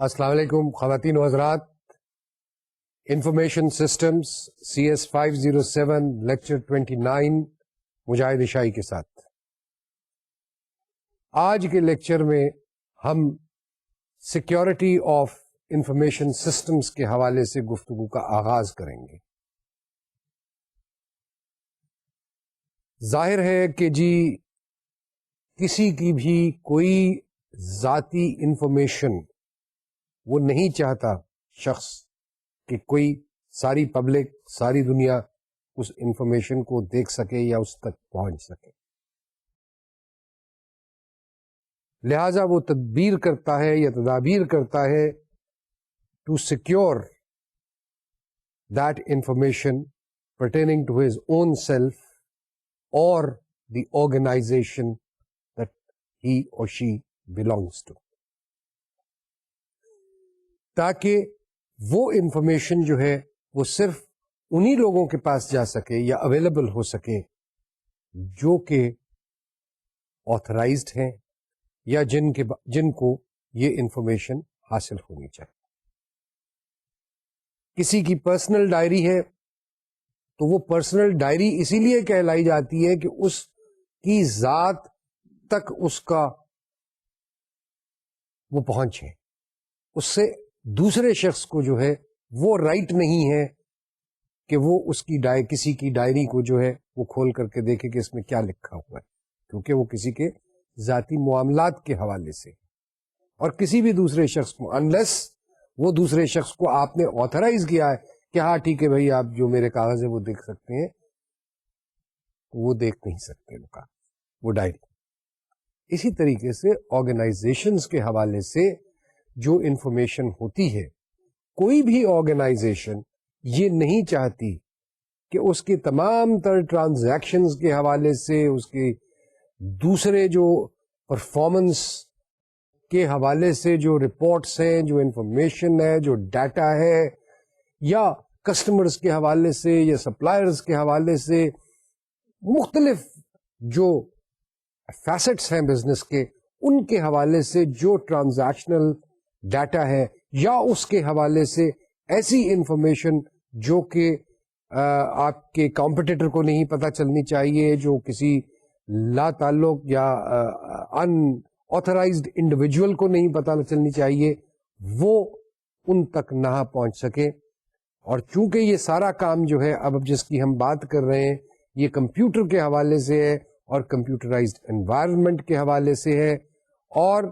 السلام علیکم خواتین و حضرات. انفارمیشن سسٹمز CS 507 لیکچر 29 مجاہد عشائی کے ساتھ. آج کے لیکچر میں ہم سیکیورٹی آف انفارمیشن سسٹمز کے حوالے سے گفتگو کا آغاز کریں گے. ظاہر ہے کہ جی کسی کی بھی کوئی ذاتی انفارمیشن وہ نہیں چاہتا شخص کہ کوئی ساری پبلک ساری دنیا اس انفارمیشن کو دیکھ سکے یا اس تک پہنچ سکے. لہذا وہ تدبیر کرتا ہے یا تدابیر کرتا ہے to secure that information pertaining to his own self or the organization that he or she belongs to, تاکہ وہ انفارمیشن جو ہے وہ صرف انہی لوگوں کے پاس جا سکے یا اویلیبل ہو سکے جو کہ آتھرائزڈ ہیں یا جن کو یہ انفارمیشن حاصل ہونی چاہیے. کسی کی پرسنل ڈائری ہے تو وہ پرسنل ڈائری اسی لیے کہلائی جاتی ہے کہ اس کی ذات تک اس کا وہ پہنچے. اس سے دوسرے شخص کو جو ہے وہ رائٹ نہیں ہے کہ وہ اس کی کسی کی ڈائری کو جو ہے وہ کھول کر کے دیکھے کہ اس میں کیا لکھا ہوا ہے، کیونکہ وہ کسی کے ذاتی معاملات کے حوالے سے اور کسی بھی دوسرے شخص کو انلیس وہ دوسرے شخص کو آپ نے آتھرائز کیا ہے کہ ہاں ٹھیک ہے بھائی آپ جو میرے کاغذ ہے وہ دیکھ سکتے ہیں، وہ دیکھ نہیں سکتے وہ کاغذ وہ ڈائری. اسی طریقے سے آرگنائزیشنز کے حوالے سے جو انفارمیشن ہوتی ہے، کوئی بھی آرگنائزیشن یہ نہیں چاہتی کہ اس کے تمام تر ٹرانزیکشنز کے حوالے سے، اس کے دوسرے جو پرفارمنس کے حوالے سے جو رپورٹس ہیں، جو انفارمیشن ہے، جو ڈیٹا ہے، یا کسٹمرز کے حوالے سے یا سپلائرز کے حوالے سے مختلف جو فیسٹس ہیں بزنس کے، ان کے حوالے سے جو ٹرانزیکشنل ڈیٹا ہے یا اس کے حوالے سے ایسی انفارمیشن جو کہ آپ کے کمپٹیٹر کو نہیں پتہ چلنی چاہیے، جو کسی لا تعلق یا ان آتھرائزڈ انڈیویجول کو نہیں پتہ چلنی چاہیے، وہ ان تک نہ پہنچ سکے. اور چونکہ یہ سارا کام جو ہے اب جس کی ہم بات کر رہے ہیں یہ کمپیوٹر کے حوالے سے ہے اور کمپیوٹرائزڈ انوائرمنٹ کے حوالے سے ہے، اور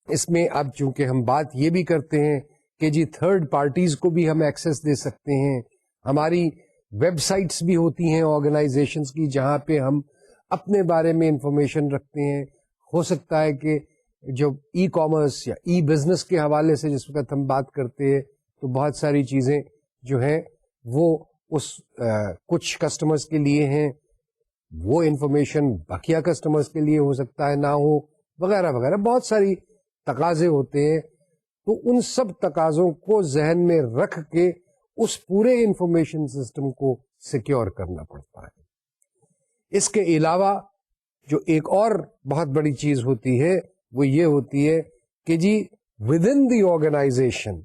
اس میں اب چونکہ ہم بات یہ بھی کرتے ہیں کہ جی تھرڈ پارٹیز کو بھی ہم ایکسس دے سکتے ہیں. ہماری ویب سائٹس بھی ہوتی ہیں آرگنائزیشنز کی جہاں پہ ہم اپنے بارے میں انفارمیشن رکھتے ہیں. ہو سکتا ہے کہ جو ای کامرس یا ای بزنس کے حوالے سے جس وقت ہم بات کرتے ہیں تو بہت ساری چیزیں جو ہیں وہ اس کچھ کسٹمرز کے لیے ہیں، وہ انفارمیشن بقیہ کسٹمرز کے لیے ہو سکتا ہے نہ ہو، وغیرہ وغیرہ بہت ساری تقاضے ہوتے ہیں. تو ان سب تقاضوں کو ذہن میں رکھ کے اس پورے انفارمیشن سسٹم کو سیکیور کرنا پڑتا ہے. اس کے علاوہ جو ایک اور بہت بڑی چیز ہوتی ہے وہ یہ ہوتی ہے کہ جی ود ان دی آرگنائزیشن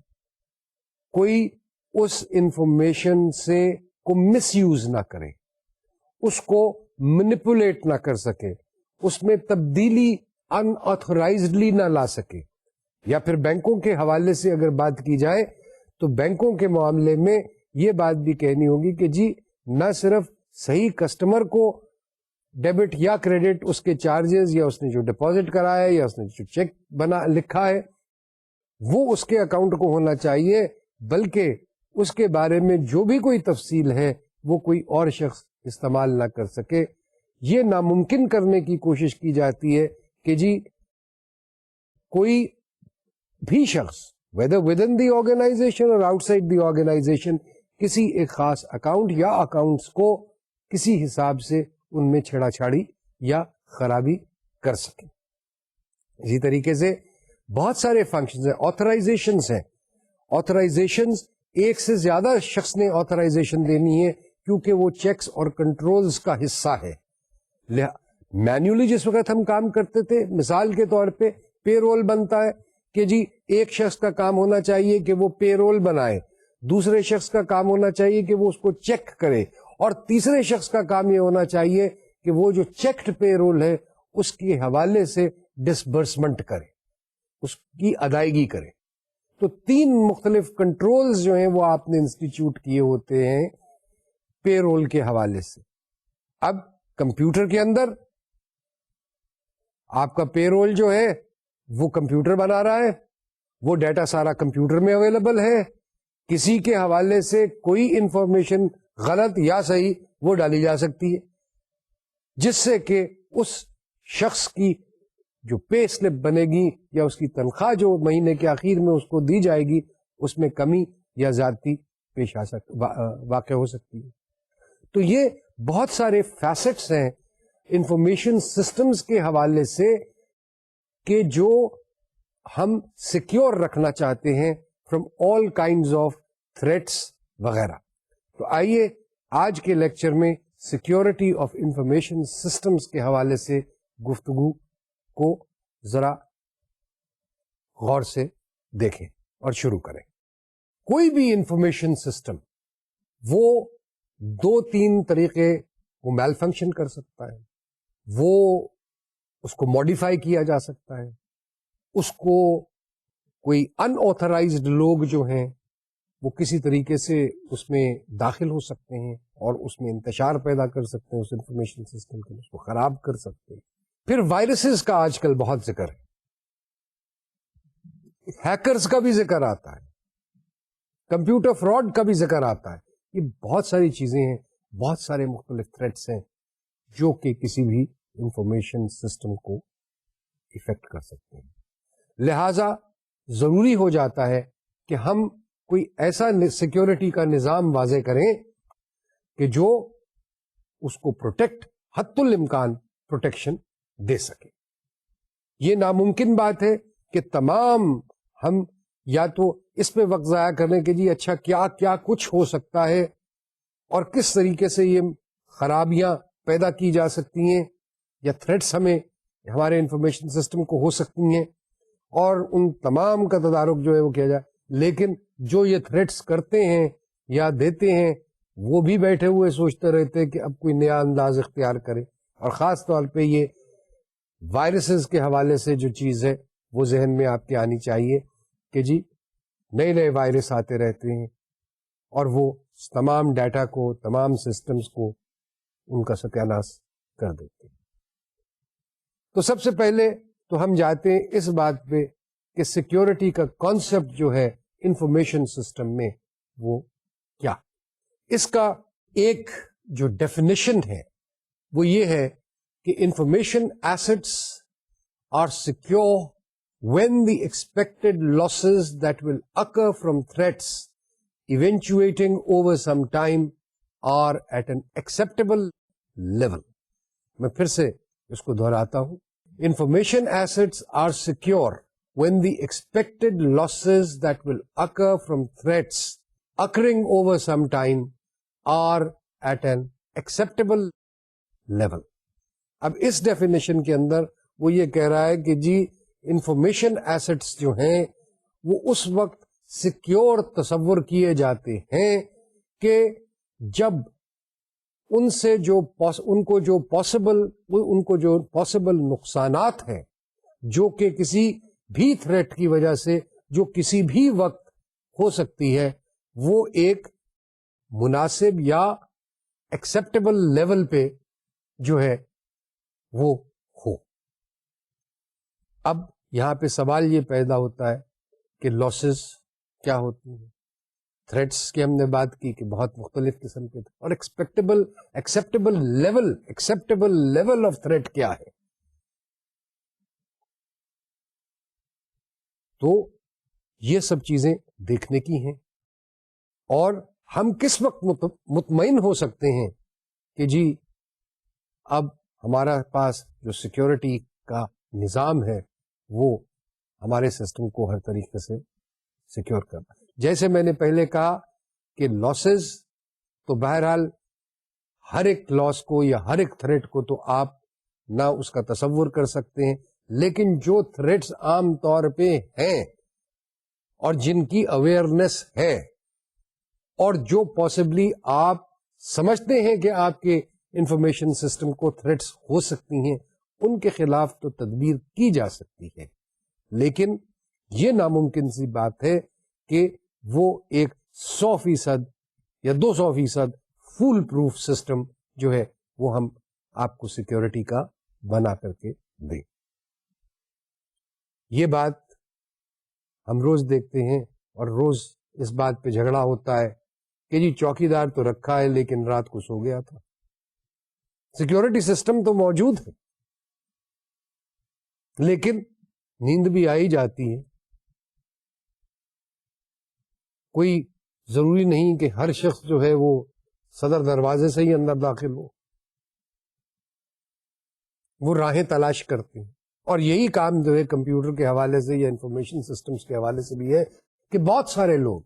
کوئی اس انفارمیشن سے کو مس یوز نہ کرے، اس کو مینیپولیٹ نہ کر سکے، اس میں تبدیلی ان آتھورائزڈلی نہ لا سکے. یا پھر بینکوں کے حوالے سے اگر بات کی جائے تو بینکوں کے معاملے میں یہ بات بھی کہنی ہوگی کہ جی نہ صرف صحیح کسٹمر کو ڈیبٹ یا کریڈٹ اس کے چارجز یا اس نے جو ڈپازٹ کرا ہے یا اس نے جو چیک لکھا ہے وہ اس کے اکاؤنٹ کو ہونا چاہیے، بلکہ اس کے بارے میں جو بھی کوئی تفصیل ہے وہ کوئی اور شخص استعمال نہ کر سکے. یہ ناممکن کرنے کی کوشش کی جاتی ہے کہ جی کوئی بھی شخص whether within the organization or outside the organization کسی ایک خاص اکاؤنٹ یا اکاؤنٹس کو کسی حساب سے ان میں چھیڑا چھاڑی یا خرابی کر سکے. اسی طریقے سے بہت سارے فنکشنز ہیں، آتھرائزیشنز ہیں. آتھرائزیشنز ایک سے زیادہ شخص نے آتھرائزیشن دینی ہے کیونکہ وہ چیکس اور کنٹرولز کا حصہ ہے. مینولی جس وقت ہم کام کرتے تھے، مثال کے طور پہ پے رول بنتا ہے کہ جی ایک شخص کا کام ہونا چاہیے کہ وہ پے رول بنائے, دوسرے شخص کا کام ہونا چاہیے کہ وہ اس کو چیک کرے, اور تیسرے شخص کا کام یہ ہونا چاہیے کہ وہ جو چیکڈ پے رول ہے اس کے حوالے سے ڈسبرسمنٹ کرے, اس کی ادائیگی کرے. تو 3 مختلف کنٹرولز جو ہیں وہ آپ نے انسٹیٹیوٹ کیے ہوتے ہیں پے رول کے حوالے سے. اب کمپیوٹر کے اندر آپ کا پے رول جو ہے وہ کمپیوٹر بنا رہا ہے, وہ ڈیٹا سارا کمپیوٹر میں اویلیبل ہے, کسی کے حوالے سے کوئی انفارمیشن غلط یا صحیح وہ ڈالی جا سکتی ہے, جس سے کہ اس شخص کی جو پے سلپ بنے گی یا اس کی تنخواہ جو مہینے کے آخر میں اس کو دی جائے گی اس میں کمی یا زیادتی پیش واقع ہو سکتی ہے. تو یہ بہت سارے فیسٹس ہیں انفارمیشن سسٹمز کے حوالے سے کہ جو ہم سیکیور رکھنا چاہتے ہیں from all kinds of threats وغیرہ. تو آئیے آج کے لیکچر میں سیکیورٹی آف انفارمیشن سسٹمز کے حوالے سے گفتگو کو ذرا غور سے دیکھیں اور شروع کریں. کوئی بھی انفارمیشن سسٹم وہ 2-3 طریقے وہ میل فنکشن کر سکتا ہے, وہ اس کو ماڈیفائی کیا جا سکتا ہے, اس کو کوئی ان آتھرائزڈ لوگ جو ہیں وہ کسی طریقے سے اس میں داخل ہو سکتے ہیں اور اس میں انتشار پیدا کر سکتے ہیں اس انفارمیشن سسٹم کے, اس کو خراب کر سکتے ہیں. پھر وائرسز کا آج کل بہت ذکر ہے, ہیکرز کا بھی ذکر آتا ہے, کمپیوٹر فراڈ کا بھی ذکر آتا ہے. یہ بہت ساری چیزیں ہیں, بہت سارے مختلف تھریٹس ہیں جو کہ کسی بھی انفارمیشن سسٹم کو افیکٹ کر سکتے ہیں. لہذا ضروری ہو جاتا ہے کہ ہم کوئی ایسا سیکیورٹی کا نظام واضح کریں کہ جو اس کو پروٹیکٹ حد الامکان پروٹیکشن دے سکے. یہ ناممکن بات ہے کہ تمام ہم یا تو اس پہ وقت ضائع کرنے کے جی اچھا کیا کیا کچھ ہو سکتا ہے اور کس طریقے سے یہ خرابیاں پیدا کی جا سکتی ہیں یا تھریٹس ہمیں ہمارے انفارمیشن سسٹم کو ہو سکتی ہیں, اور ان تمام کا تدارک جو ہے وہ کیا جائے. لیکن جو یہ تھریٹس کرتے ہیں یا دیتے ہیں وہ بھی بیٹھے ہوئے سوچتے رہتے کہ اب کوئی نیا انداز اختیار کرے. اور خاص طور پہ یہ وائرسز کے حوالے سے جو چیز ہے وہ ذہن میں آپ کے آنی چاہیے کہ جی نئے نئے وائرس آتے رہتے ہیں اور وہ تمام ڈیٹا کو, تمام سسٹمز کو ان کا ستیاناش کر دیتے ہیں. تو سب سے پہلے تو ہم جاتے ہیں اس بات پہ کہ سیکیورٹی کا کانسیپٹ جو ہے انفارمیشن سسٹم میں وہ کیا. اس کا ایک جو ڈیفینیشن ہے وہ یہ ہے کہ information assets are secure when the expected losses that will occur from threats eventuating over some time are at an acceptable level. میں پھر سے اس کو دہراتا ہوں. Information assets are secure when the expected losses that will occur from threats occurring over some time are at an acceptable level. اب اس definition کے اندر وہ یہ کہہ رہا ہے کہ جی انفارمیشن ایسٹس جو ہیں وہ اس وقت سیکیور تصور کیے جاتے ہیں کہ جب ان کو جو پاسبل نقصانات ہیں جو کہ کسی بھی تھریٹ کی وجہ سے جو کسی بھی وقت ہو سکتی ہے وہ ایک مناسب یا ایکسپٹیبل لیول پہ جو ہے وہ ہو. اب یہاں پہ سوال یہ پیدا ہوتا ہے کہ لاسز کیا ہوتی ہیں. تھریٹس کی ہم نے بات کی کہ بہت مختلف قسم کے تھے, اور ایکسپٹیبل لیول آف تھریٹ کیا ہے. تو یہ سب چیزیں دیکھنے کی ہیں, اور ہم کس وقت مطمئن ہو سکتے ہیں کہ جی اب ہمارا پاس جو سیکیورٹی کا نظام ہے وہ ہمارے سسٹم کو ہر طریقے سے سیکیور کرنا. جیسے میں نے پہلے کہا کہ لاسز تو بہرحال ہر ایک لاس کو یا ہر ایک تھریٹ کو تو آپ نہ اس کا تصور کر سکتے ہیں, لیکن جو تھریٹس عام طور پہ ہیں اور جن کی اویئرنیس ہے اور جو پاسبلی آپ سمجھتے ہیں کہ آپ کے انفارمیشن سسٹم کو تھریٹس ہو سکتی ہیں، ان کے خلاف تو تدبیر کی جا سکتی ہے، لیکن یہ ناممکن سی بات ہے کہ وہ ایک 100% یا 200% فول پروف سسٹم جو ہے وہ ہم آپ کو سیکورٹی کا بنا کر کے دیں. یہ بات ہم روز دیکھتے ہیں اور روز اس بات پہ جھگڑا ہوتا ہے کہ جی چوکی دار تو رکھا ہے لیکن رات کو سو گیا تھا. سیکورٹی سسٹم تو موجود ہے لیکن نیند بھی آئی جاتی ہے. کوئی ضروری نہیں کہ ہر شخص جو ہے وہ صدر دروازے سے ہی اندر داخل ہو، وہ راہیں تلاش کرتے ہیں. اور یہی کام جو ہے کمپیوٹر کے حوالے سے یا انفارمیشن سسٹمز کے حوالے سے بھی ہے کہ بہت سارے لوگ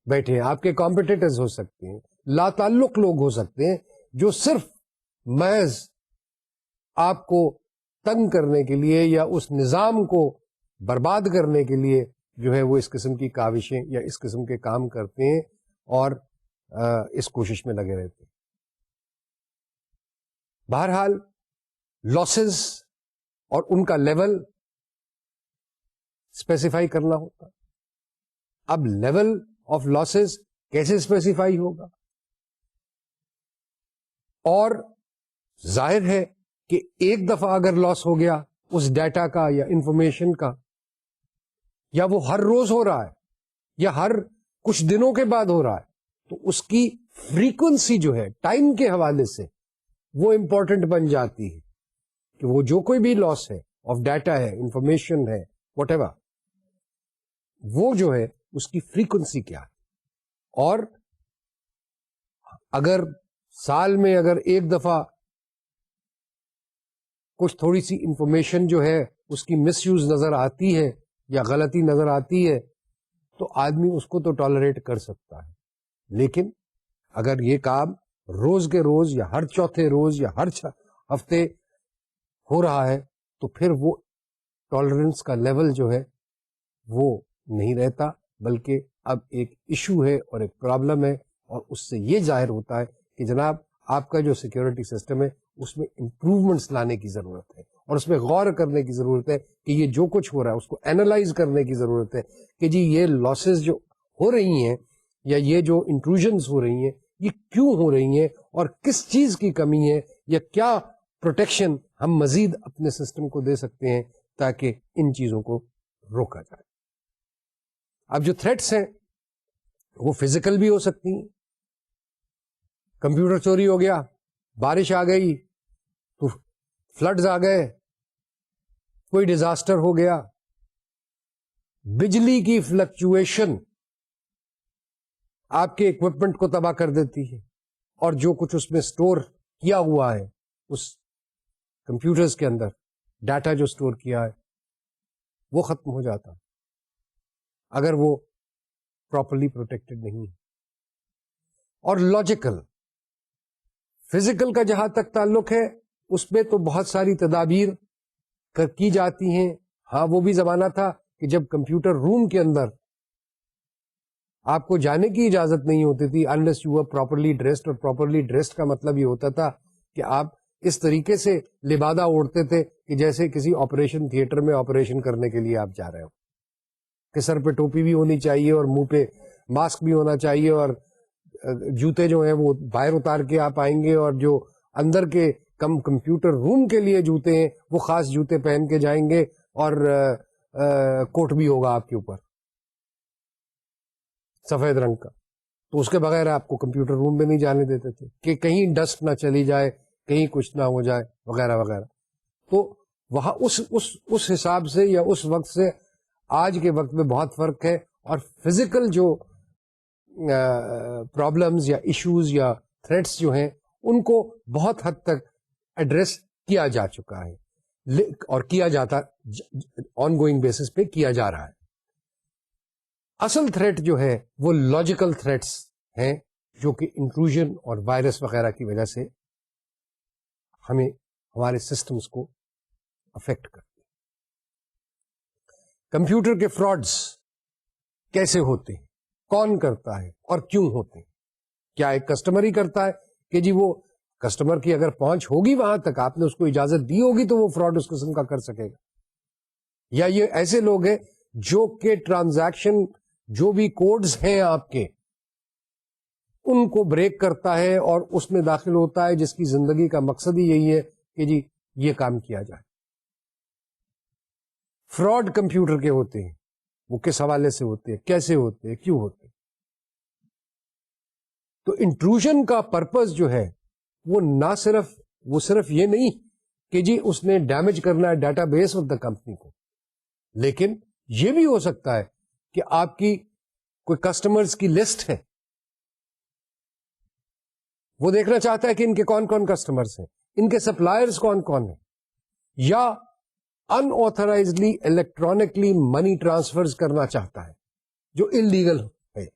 بیٹھے ہیں، آپ کے کمپیٹیٹرز ہو سکتے ہیں، لا تعلق لوگ ہو سکتے ہیں، جو صرف محض آپ کو تنگ کرنے کے لیے یا اس نظام کو برباد کرنے کے لیے جو ہے وہ اس قسم کی کاوشیں یا اس قسم کے کام کرتے ہیں اور اس کوشش میں لگے رہتے ہیں. بہرحال لاسز اور ان کا لیول اسپیسیفائی کرنا ہوتا. اب لیول آف لاسز کیسے اسپیسیفائی ہوگا؟ اور ظاہر ہے کہ ایک دفعہ اگر لاس ہو گیا اس ڈیٹا کا یا انفارمیشن کا، یا وہ ہر روز ہو رہا ہے یا ہر کچھ دنوں کے بعد ہو رہا ہے، تو اس کی فریکوینسی جو ہے ٹائم کے حوالے سے وہ امپورٹنٹ بن جاتی ہے کہ وہ جو کوئی بھی لاس ہے آف ڈیٹا ہے، انفارمیشن ہے، واٹ ایور، وہ جو ہے اس کی فریکوینسی کیا ہے. اور اگر سال میں اگر ایک دفعہ کچھ تھوڑی سی انفارمیشن جو ہے اس کی مس یوز نظر آتی ہے یا غلطی نظر آتی ہے تو آدمی اس کو تو ٹالریٹ کر سکتا ہے. لیکن اگر یہ کام روز کے روز یا ہر چوتھے روز یا ہر ہفتے ہو رہا ہے تو پھر وہ ٹالرنس کا لیول جو ہے وہ نہیں رہتا، بلکہ اب ایک ایشو ہے اور ایک پرابلم ہے، اور اس سے یہ ظاہر ہوتا ہے کہ جناب آپ کا جو سیکورٹی سسٹم ہے اس میں امپروومنٹس لانے کی ضرورت ہے، اور اس میں غور کرنے کی ضرورت ہے کہ یہ جو کچھ ہو رہا ہے اس کو اینالائز کرنے کی ضرورت ہے کہ جی یہ لاسز جو ہو رہی ہیں یا یہ جو انٹروژنز ہو رہی ہیں یہ کیوں ہو رہی ہیں اور کس چیز کی کمی ہے، یا کیا پروٹیکشن ہم مزید اپنے سسٹم کو دے سکتے ہیں تاکہ ان چیزوں کو روکا جائے. اب جو تھریٹس ہیں وہ فزیکل بھی ہو سکتی ہیں. کمپیوٹر چوری ہو گیا، بارش آ گئی تو فلڈز آ گئے، کوئی ڈیزاسٹر ہو گیا، بجلی کی فلکچویشن آپ کے اکوپمنٹ کو تباہ کر دیتی ہے، اور جو کچھ اس میں سٹور کیا ہوا ہے اس کمپیوٹرز کے اندر، ڈیٹا جو سٹور کیا ہے وہ ختم ہو جاتا اگر وہ پراپرلی پروٹیکٹڈ نہیں ہے. اور لاجیکل فزیکل کا جہاں تک تعلق ہے اس میں تو بہت ساری تدابیر کی جاتی ہیں. ہاں وہ بھی زمانہ تھا کہ جب کمپیوٹر روم کے اندر آپ کو جانے کی اجازت نہیں ہوتی تھی unless you were properly dressed، اور properly dressed کا مطلب یہ ہوتا تھا کہ آپ اس طریقے سے لبادہ اوڑھتے تھے کہ جیسے کسی آپریشن تھیٹر میں آپریشن کرنے کے لیے آپ جا رہے ہو، کہ سر پہ ٹوپی بھی ہونی چاہیے اور منہ پہ ماسک بھی ہونا چاہیے، اور جوتے جو ہیں وہ باہر اتار کے آپ آئیں گے، اور جو اندر کے کمپیوٹر روم کے لیے جوتے ہیں وہ خاص جوتے پہن کے جائیں گے، اور کوٹ بھی ہوگا آپ کے اوپر سفید رنگ کا. تو اس کے بغیر آپ کو کمپیوٹر روم میں نہیں جانے دیتے تھے کہ کہیں ڈسٹ نہ چلی جائے، کہیں کچھ نہ ہو جائے وغیرہ وغیرہ. تو وہاں اس حساب سے یا اس وقت سے آج کے وقت میں بہت فرق ہے، اور فزیکل جو پرابلمز یا ایشوز یا تھریٹس جو ہیں ان کو بہت حد تک ایڈریس کیا جا چکا ہے، اور کیا جاتا آن گوئنگ بیسس پہ کیا جا رہا ہے. اصل تھریٹ جو ہے وہ لاجیکل تھریٹس ہیں جو کہ انٹروژن اور وائرس وغیرہ کی وجہ سے ہمیں ہمارے سسٹمز کو افیکٹ کرتے ہیں. کمپیوٹر کے فراڈز کیسے ہوتے ہیں, کون کرتا ہے اور کیوں ہوتے ہیں. کیا ایک کسٹمر ہی کرتا ہے کہ جی وہ کسٹمر کی اگر پہنچ ہوگی وہاں تک, آپ نے اس کو اجازت دی ہوگی تو وہ فراڈ اس قسم کا کر سکے گا, یا یہ ایسے لوگ ہیں جو کہ ٹرانزیکشن جو بھی کوڈز ہیں آپ کے ان کو بریک کرتا ہے اور اس میں داخل ہوتا ہے, جس کی زندگی کا مقصد ہی یہی ہے کہ جی یہ کام کیا جائے. فراڈ کمپیوٹر کے ہوتے ہیں, وہ کس حوالے سے ہوتے ہیں, کیسے ہوتے ہیں, کیوں ہوتے ہیں. تو انٹروژن کا پرپز جو ہے وہ نہ صرف یہ نہیں کہ جی اس نے ڈیمیج کرنا ہے data base of the company کو, لیکن یہ بھی ہو سکتا ہے کہ آپ کی کوئی کسٹمرز کی لسٹ ہے, وہ دیکھنا چاہتا ہے کہ ان کے کون کون کسٹمرز ہیں, ان کے سپلائرز کون کون ہیں, یا ان آتھرائزڈلی الیکٹرانکلی منی ٹرانسفرز کرنا چاہتا ہے جو انلیگل ہے,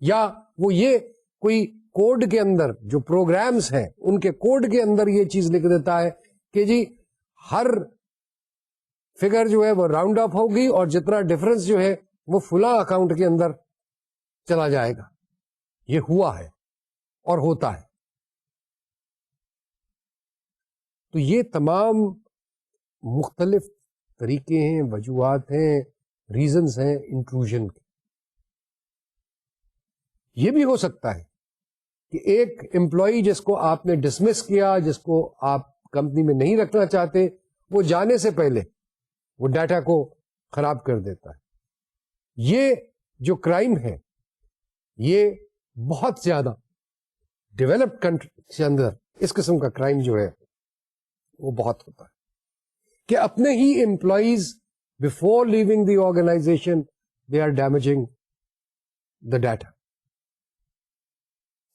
یا وہ یہ کوئی کوڈ کے اندر جو پروگرامز ہیں ان کے کوڈ کے اندر یہ چیز لکھ دیتا ہے کہ جی ہر فگر جو ہے وہ راؤنڈ اپ ہوگی اور جتنا ڈفرنس جو ہے وہ فلاں اکاؤنٹ کے اندر چلا جائے گا. یہ ہوا ہے اور ہوتا ہے. تو یہ تمام مختلف طریقے ہیں, وجوہات ہیں, ریزنز ہیں انٹروژن کے. یہ بھی ہو سکتا ہے کہ ایک امپلائی جس کو آپ نے ڈسمس کیا, جس کو آپ کمپنی میں نہیں رکھنا چاہتے, وہ جانے سے پہلے وہ ڈیٹا کو خراب کر دیتا ہے. یہ جو کرائم ہے یہ بہت زیادہ ڈیولپڈ کنٹری کے اندر اس قسم کا کرائم جو ہے وہ بہت ہوتا ہے کہ اپنے ہی employees before leaving the organisation they are damaging the data.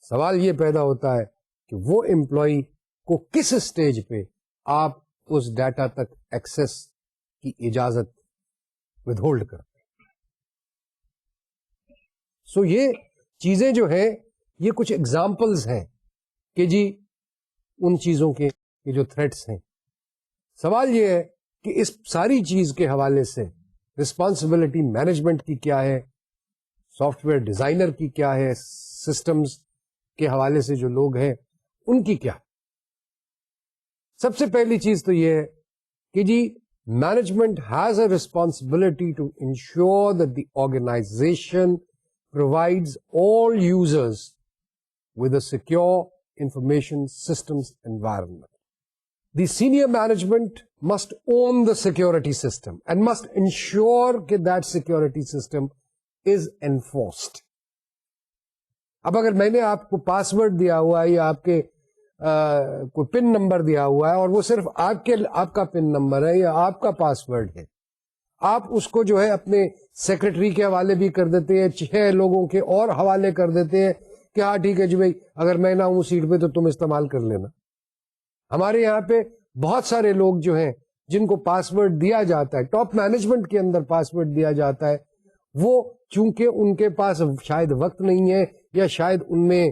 سوال یہ پیدا ہوتا ہے کہ وہ امپلائی کو کس اسٹیج پہ آپ اس ڈیٹا تک ایکسس کی اجازت ود ہولڈ کرتے ہیں. سو یہ چیزیں جو ہیں یہ کچھ ایگزامپلز ہیں کہ جی ان چیزوں کے جو تھریٹس ہیں. سوال یہ ہے کہ اس ساری چیز کے حوالے سے رسپانسبلٹی مینجمنٹ کی کیا ہے, سافٹ ویئر ڈیزائنر کی کیا ہے, سسٹمز کے حوالے سے جو لوگ ہیں ان کی کیا. سب سے پہلی چیز تو یہ ہے کہ جی management has a responsibility to ensure that the organisation provides all users with a secure information systems environment. The senior management must own the security system and must ensure that security system is enforced. اب اگر میں نے آپ کو پاس word دیا ہوا ہے یا آپ کے کوئی پن نمبر دیا ہوا ہے اور وہ صرف آپ کا پن نمبر ہے یا آپ کا پاس ورڈ ہے, آپ اس کو جو ہے اپنے سیکرٹری کے حوالے بھی کر دیتے ہیں, 6 لوگوں کے اور حوالے کر دیتے ہیں کہ ہاں ٹھیک ہے جی بھائی اگر میں نہ ہوں سیٹ پہ تو تم استعمال کر لینا. ہمارے یہاں پہ بہت سارے لوگ جو ہیں جن کو پاس ورڈ دیا جاتا ہے, ٹاپ مینجمنٹ کے اندر پاس ورڈ دیا جاتا ہے, وہ چونکہ ان کے پاس شاید وقت نہیں ہے یا شاید ان میں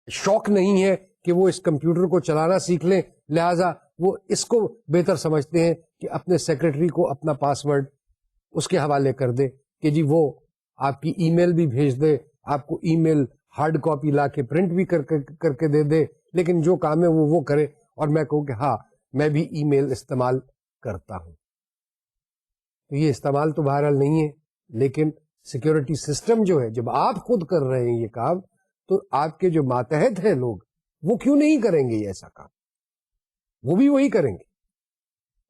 شوق نہیں ہے کہ وہ اس کمپیوٹر کو چلانا سیکھ لیں, لہذا وہ اس کو بہتر سمجھتے ہیں کہ اپنے سیکرٹری کو اپنا پاس ورڈ اس کے حوالے کر دے کہ جی وہ آپ کی ای میل بھی بھیج دے, آپ کو ای میل ہارڈ کاپی لا کے پرنٹ بھی کر کے دے دے, لیکن جو کام ہے وہ کرے اور میں کہوں کہ ہاں میں بھی ای میل استعمال کرتا ہوں. تو یہ استعمال تو بہرحال نہیں ہے, لیکن سیکورٹی سسٹم جو ہے جب آپ خود کر رہے ہیں یہ کام تو آپ کے جو ماتحت ہیں لوگ وہ کیوں نہیں کریں گے یہ ایسا کام, وہ بھی وہی کریں گے.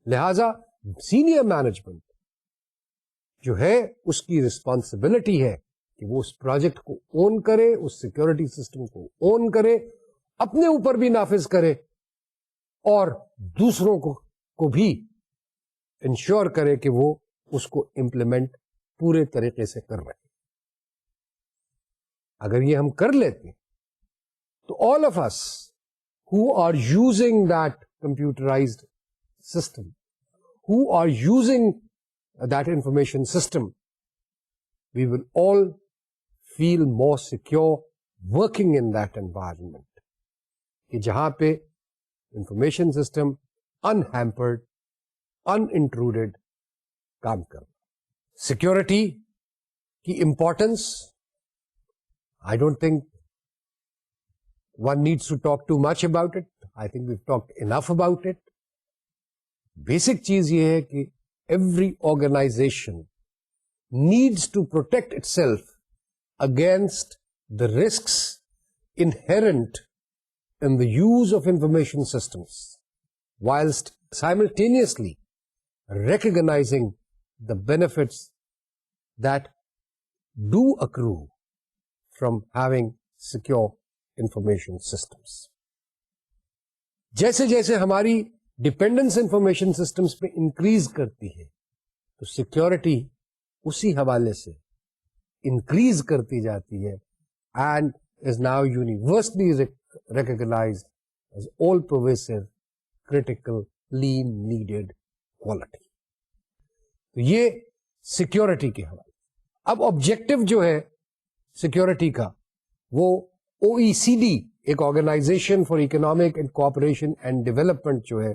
لہذا سینئر مینجمنٹ جو ہے اس کی رسپانسبلٹی ہے کہ وہ اس پروجیکٹ کو اون کرے, اس سیکورٹی سسٹم کو اون کرے, اپنے اوپر بھی نافذ کرے اور دوسروں کو بھی انشور کرے کہ وہ اس کو امپلیمنٹ پورے طریقے سے کر رہے ہیں. اگر یہ ہم کر لیتے تو all of us who are using that computerized system, who are using that information system, we will all feel more secure working in that environment. کہ جہاں پہ انفارمیشن سسٹم unhampered, unintruded کام کرنا. سیکورٹی کی importance, I don't think one needs to talk too much about it. I think we've talked enough about it. Basic چیز یہ ہے کہ every organization needs to protect itself against the risks inherent in the use of information systems, whilst simultaneously recognizing the benefits that do accrue from having secure information systems. جیسے جیسے ہماری dependence information systems پہ increase کرتی ہے تو security اسی حوالے سے انکریز کرتی جاتی ہے and is now universally recognised as all pervasive critically needed quality. تو یہ سیکورٹی کے حوالے. اب آبجیکٹو جو ہے سیکورٹی کا وہ OECD, ایک organisation for economic and cooperation and development جو ہے,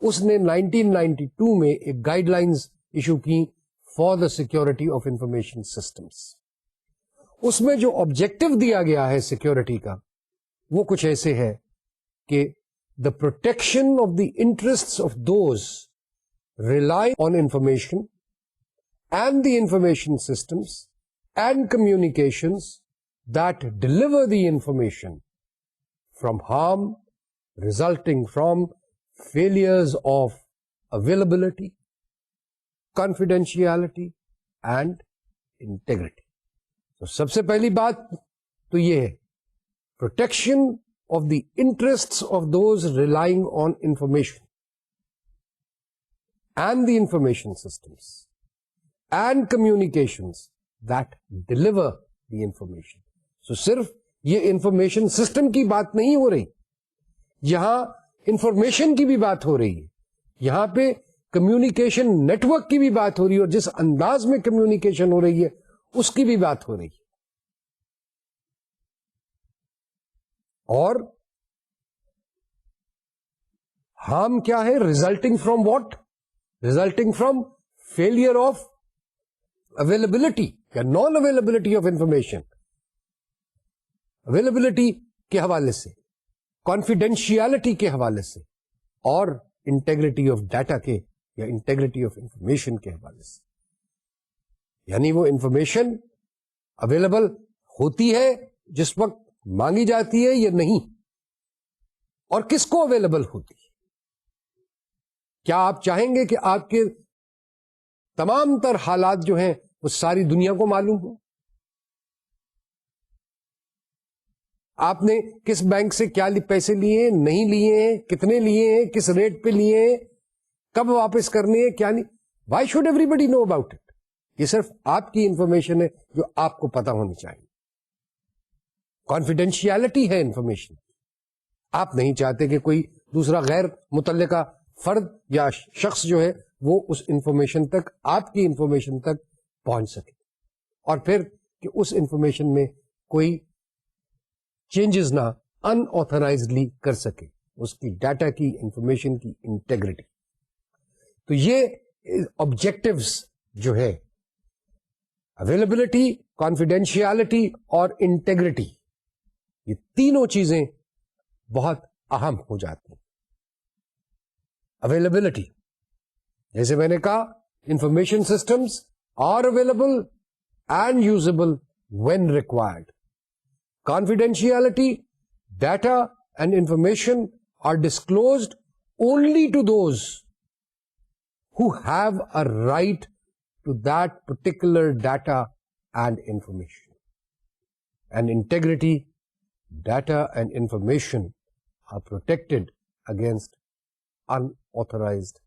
اس نے 1992 میں ایک گائیڈ لائنز ایشو کی for the security of information systems. اس میں جو آبجیکٹو دیا گیا ہے سیکورٹی کا وہ کچھ ایسے ہے کہ دا protection of the interest of those rely on information and the information systems and communications that deliver the information from harm resulting from failures of availability, confidentiality and integrity. So سب سے پہلی بات تو یہ ہے protection of the interests of those relying on information and the information systems and communications that deliver the information. So صرف یہ information system کی بات نہیں ہو رہی, یہاں انفارمیشن کی بھی بات ہو رہی ہے, یہاں پہ کمیونیکیشن نیٹورک کی بھی بات ہو رہی ہے, اور جس انداز میں کمیونیکیشن ہو رہی ہے اس کی بھی بات ہو رہی ہے. اور ہارم کیا ہے؟ Resulting from what? Resulting from failure of availability یا non availability of information, availability کے حوالے سے, کانفیڈینشیلٹی کے حوالے سے, اور انٹیگریٹی آف ڈیٹا کے یا انٹیگریٹی آف انفارمیشن کے حوالے سے. یعنی وہ انفارمیشن اویلیبل ہوتی ہے جس وقت مانگی جاتی ہے یا نہیں, اور کس کو اویلیبل ہوتی ہے. کیا آپ چاہیں گے کہ آپ کے تمام تر حالات جو ہیں وہ ساری دنیا کو معلوم ہو؟ آپ نے کس بینک سے کیا پیسے لیے, نہیں لیے ہیں, کتنے لیے ہیں, کس ریٹ پہ لیے ہیں, کب واپس کرنے ہیں, کیا نہیں. Why should everybody know about it? یہ صرف آپ کی انفارمیشن ہے جو آپ کو پتا ہونی چاہیے. کانفیڈینشیلٹی ہے انفارمیشن. آپ نہیں چاہتے کہ کوئی دوسرا غیر متعلقہ فرد یا شخص جو ہے وہ اس انفارمیشن تک, آپ کی انفارمیشن تک پہنچ سکے, اور پھر کہ اس انفارمیشن میں کوئی چینجز نہ ان آتھرائزڈلی کر سکے, اس کی ڈیٹا کی, انفارمیشن کی انٹیگریٹی. تو یہ آبجیکٹوز جو ہے اویلیبلٹی, کانفیڈینشیلٹی اور انٹیگریٹی, یہ تینوں چیزیں بہت اہم ہو جاتی ہیں. اویلیبلٹی, جیسے میں نے کہا, information systems are available and usable when required. Confidentiality, data and information are disclosed only to those who have a right to that particular data and information. And integrity, data and information are protected against unauthorized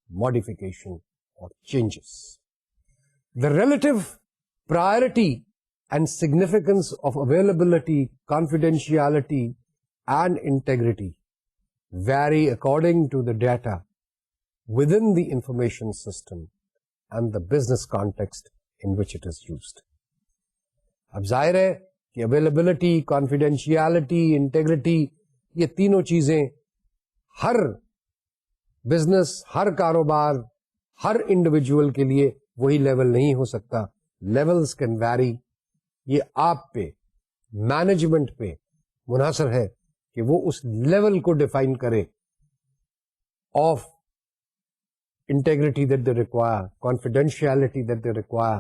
modification or changes. The relative priority and significance of availability, confidentiality, and integrity vary according to the data within the information system and the business context in which it is used. اب ظاہر ہے کہ availability, confidentiality, integrity, یہ تینوں چیزیں ہر business, ہر کاروبار, ہر individual کے لیے وہی لیول نہیں ہو سکتا. Levels can very. یہ آپ پہ, مینجمنٹ پہ منحصر ہے کہ وہ اس لیول کو ڈیفائن کرے of integrity that they require, confidentiality that they require,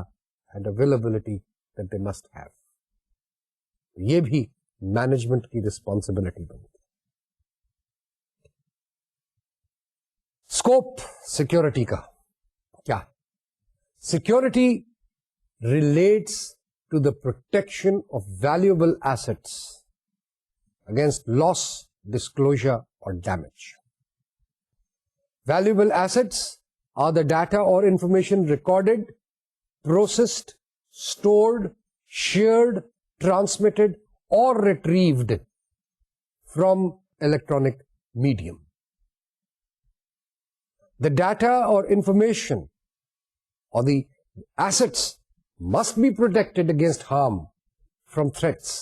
and availability that they must have. یہ بھی مینجمنٹ کی رسپانسبلٹی بنتی ہے. اسکوپ سیکورٹی کا کیا؟ Security relates to the protection of valuable assets against loss, disclosure اور damage. Valuable assets are the data or information recorded, processed, stored, shared, transmitted, or retrieved from electronic medium. The data or information or the assets must be protected against harm from threats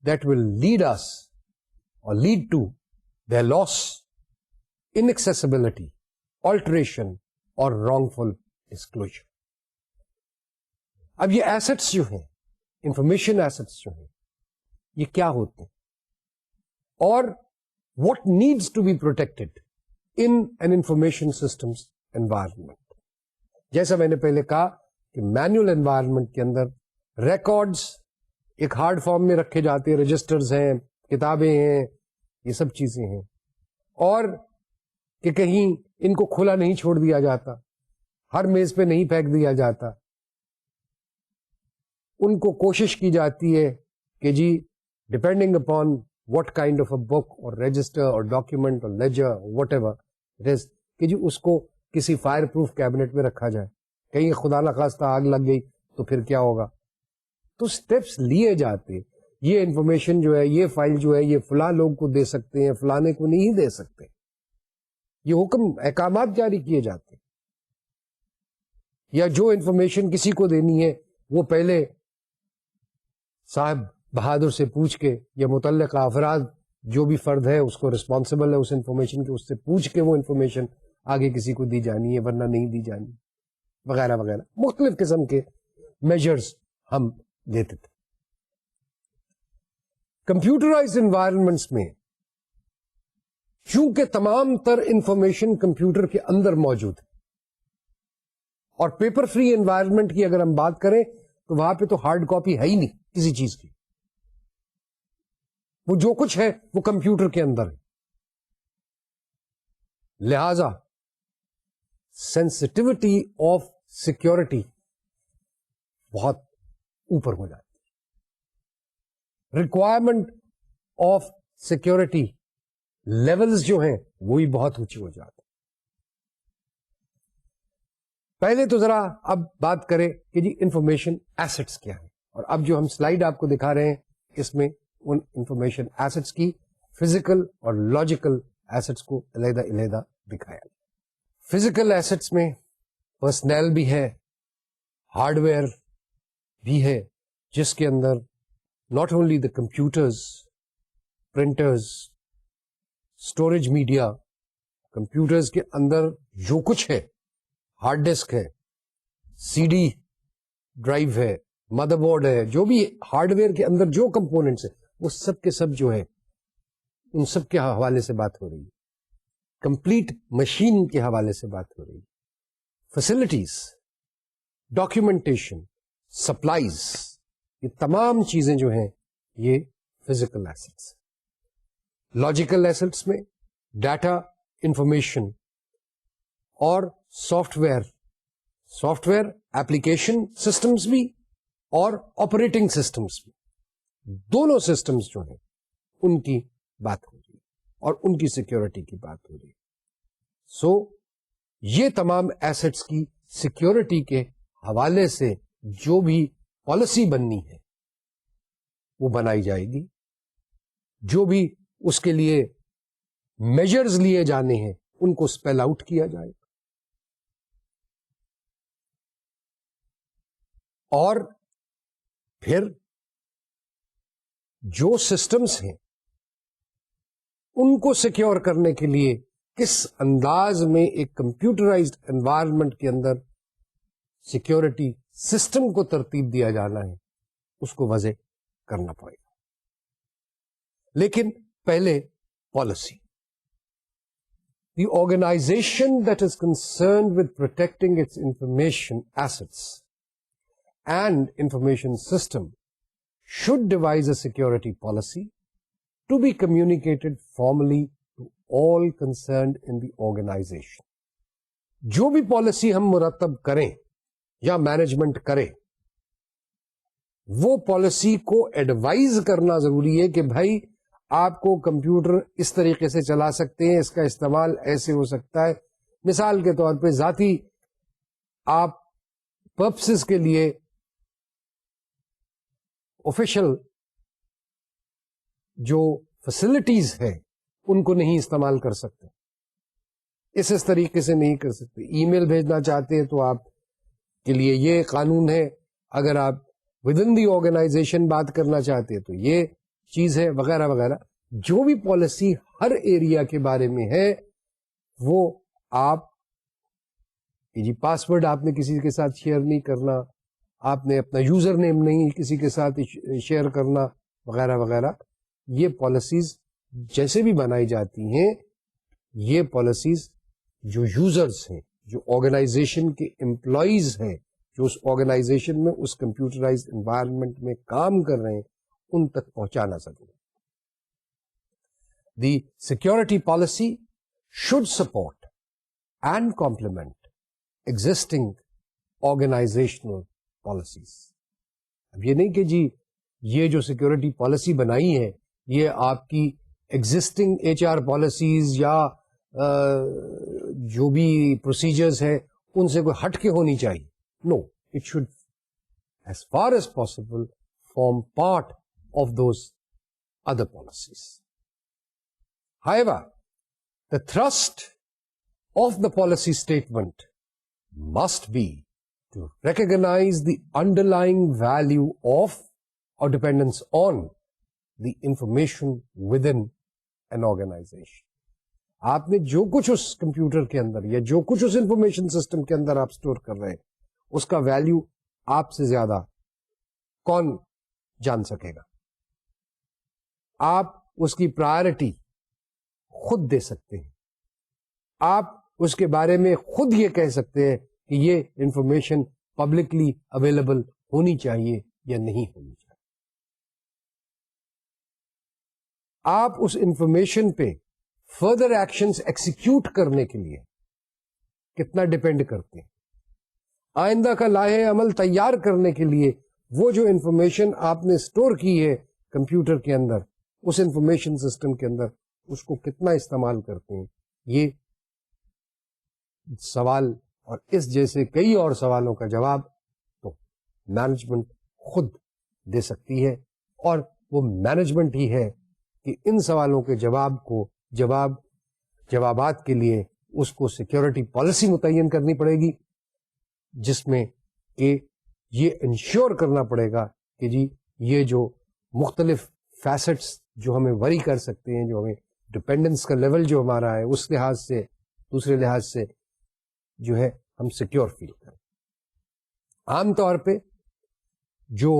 that will lead us or lead to their loss, inaccessibility, alteration اور wrongful disclosure. اب یہ assets جو ہیں, information assets جو ہیں, یہ کیا ہوتے ہیں اور what needs to be protected in an information systems environment. جیسا میں نے پہلے کہا کہ مینوئل انوائرمنٹ کے اندر ریکارڈز ایک ہارڈ فارم میں رکھے جاتے ہیں, رجسٹرز ہیں, کتابیں ہیں, یہ سب چیزیں ہیں, اور کہ کہیں ان کو کھلا نہیں چھوڑ دیا جاتا, ہر میز پہ نہیں پھینک دیا جاتا. ان کو کوشش کی جاتی ہے کہ جی depending upon what kind of a book اور رجسٹر اور ڈاکیومنٹ اور ledger whatever it is, کہ جی اس کو کسی فائر پروف کیبنٹ میں رکھا جائے. کہیں خدا نخواستہ آگ لگ گئی تو پھر کیا ہوگا؟ تو اسٹیپس لیے جاتے. یہ انفارمیشن جو ہے, یہ فائل جو ہے, یہ فلاں لوگ کو دے سکتے ہیں, فلانے کو نہیں دے سکتے. یہ حکم احکامات جاری کیے جاتے. یا جو انفارمیشن کسی کو دینی ہے وہ پہلے صاحب بہادر سے پوچھ کے, یا متعلقہ افراد جو بھی فرد ہے اس کو ریسپانسبل ہے اس انفارمیشن کے, اس سے پوچھ کے وہ انفارمیشن آگے کسی کو دی جانی ہے, ورنہ نہیں دی جانی, وغیرہ وغیرہ. مختلف قسم کے میجرز ہم لیتے تھے. کمپیوٹرائزڈ انوائرمنٹس میں چونکہ تمام تر انفارمیشن کمپیوٹر کے اندر موجود ہے, اور پیپر فری انوائرمنٹ کی اگر ہم بات کریں تو وہاں پہ تو ہارڈ کاپی ہے ہی نہیں کسی چیز کی. وہ جو کچھ ہے وہ کمپیوٹر کے اندر ہے. لہذا سینسٹیوٹی آف سیکورٹی بہت اوپر ہو جاتی ہے. ریکوائرمنٹ آف سیکورٹی لیولز جو ہیں وہی بہت اونچی ہو جاتی. پہلے تو ذرا اب بات کریں کہ جی انفارمیشن ایسٹس کیا ہیں, اور اب جو ہم سلائیڈ آپ کو دکھا رہے ہیں اس میں ان انفارمیشن ایسٹس کی فزیکل اور لاجیکل ایسٹس کو علیحدہ علیحدہ دکھایا. فزیکل ایسٹس میں پرسنل بھی ہے, ہارڈ ویئر بھی ہے, جس کے اندر not only the computers, printers, storage media, computers کے اندر جو کچھ ہے, ہارڈ ڈسک ہے, سی ڈی ڈرائیو ہے, مدر بورڈ ہے, جو بھی ہارڈ ویئر کے اندر جو کمپوننٹس ہیں وہ سب کے سب جو ہے ان سب کے حوالے سے بات ہو رہی ہے. کمپلیٹ مشین کے حوالے سے بات ہو رہی ہے. فیسلٹیز, ڈاکیومنٹیشن, سپلائیز, یہ تمام چیزیں جو ہیں یہ فزیکل ایسٹس. لاجیکل ایسٹس میں ڈیٹا, انفارمیشن اور سافٹ ویئر ایپلیکیشن سسٹمز بھی اور آپریٹنگ سسٹمز بھی, دونوں سسٹمز جو ہیں ان کی بات ہو رہی ہے اور ان کی سیکورٹی کی بات ہو رہی ہے. سو یہ تمام ایسٹس کی سیکورٹی کے حوالے سے جو بھی پالیسی بننی ہے وہ بنائی جائے گی, جو بھی اس کے لیے میجرز لیے جانے ہیں ان کو اسپیل آؤٹ کیا جائے گا, اور پھر جو سسٹمز ہیں ان کو سیکیور کرنے کے لیے کس انداز میں ایک کمپیوٹرائزڈ انوائرمنٹ کے اندر سیکیورٹی سسٹم کو ترتیب دیا جانا ہے اس کو وضع کرنا پڑے گا. لیکن پہلے policy. The organization that is concerned with protecting its information assets and information system should devise a security policy to be communicated formally to all concerned in the organization. جو بھی پالیسی ہم مرتب کریں یا مینجمنٹ کرے وہ policy کو advise کرنا ضروری ہے کہ بھائی آپ کو کمپیوٹر اس طریقے سے چلا سکتے ہیں, اس کا استعمال ایسے ہو سکتا ہے. مثال کے طور پہ ذاتی آپ پرپسز کے لیے آفیشل جو فیسلٹیز ہیں ان کو نہیں استعمال کر سکتے, اس طریقے سے نہیں کر سکتے. ای میل بھیجنا چاہتے ہیں تو آپ کے لیے یہ قانون ہے, اگر آپ ود ان دی آرگنائزیشن بات کرنا چاہتے ہیں تو یہ چیز ہے, وغیرہ وغیرہ. جو بھی پالیسی ہر ایریا کے بارے میں ہے وہ آپ جی پاسورڈ آپ نے کسی کے ساتھ شیئر نہیں کرنا, آپ نے اپنا یوزر نیم نہیں کسی کے ساتھ شیئر کرنا, وغیرہ وغیرہ. یہ پالیسیز جیسے بھی بنائی جاتی ہیں, یہ پالیسیز جو یوزرز ہیں, جو آرگنائزیشن کے امپلائیز ہیں, جو اس آرگنائزیشن میں اس کمپیوٹرائزڈ انوائرمنٹ میں کام کر رہے ہیں, ان تک پہنچانا ضروری. The security policy should support and complement existing organizational policies. اب یہ نہیں کہ جی یہ جو سیکورٹی پالیسی بنائی ہے یہ آپ کی ایگزسٹنگ ایچ آر پالیسیز یا جو بھی پروسیجرز ہیں ان سے کوئی ہٹ کے ہونی چاہیے. No, it should as far as possible form part of those other policies. However, the thrust of the policy statement must be to recognize the underlying value of or dependence on the information within an organization. آپ نے جو کچھ اس computer کے اندر یا جو کچھ اس information system کے اندر آپ اسٹور کر رہے ہیں اس کا ویلیو آپ سے زیادہ کون جان سکے گا. آپ اس کی پرائرٹی خود دے سکتے ہیں, آپ اس کے بارے میں خود یہ کہہ سکتے ہیں کہ یہ انفارمیشن پبلکلی اویلیبل ہونی چاہیے یا نہیں ہونی چاہیے. آپ اس انفارمیشن پہ فردر ایکشنز ایکسیکیوٹ کرنے کے لیے کتنا ڈپینڈ کرتے ہیں. آئندہ کا لاہے عمل تیار کرنے کے لیے وہ جو انفارمیشن آپ نے اسٹور کی ہے کمپیوٹر کے اندر, اس انفارمیشن سسٹم کے اندر, اس کو کتنا استعمال کرتے ہیں. یہ سوال اور اس جیسے کئی اور سوالوں کا جواب تو مینجمنٹ خود دے سکتی ہے, اور وہ مینجمنٹ ہی ہے کہ ان سوالوں کے جوابات کے لیے اس کو سیکیورٹی پالیسی متعین کرنی پڑے گی, جس میں کہ یہ انشور کرنا پڑے گا کہ جی یہ جو مختلف فیسٹس جو ہمیں وری کر سکتے ہیں, جو ہمیں ڈپینڈنس کا لیول جو ہمارا ہے اس لحاظ سے, دوسرے لحاظ سے جو ہے ہم سیکیور فیل کریں. عام طور پہ جو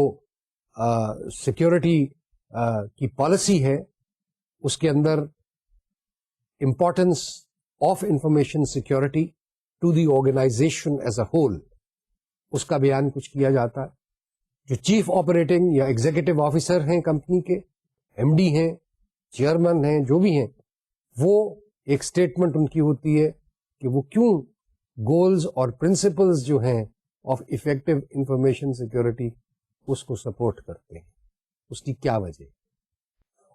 سیکیورٹی کی پالیسی ہے اس کے اندر importance of information security to the organisation as a whole اس کا بیان کچھ کیا جاتا ہے. جو چیف آپریٹنگ یا ایگزیکٹو آفیسر ہیں کمپنی کے, ایم ڈی ہیں, چیئرمین ہیں, جو بھی ہیں, وہ ایک اسٹیٹمنٹ ان کی ہوتی ہے کہ وہ کیوں گولز اور پرنسپلز جو ہیں آف افیکٹو انفارمیشن سیکیورٹی اس کو سپورٹ کرتے ہیں, اس کی کیا وجہ.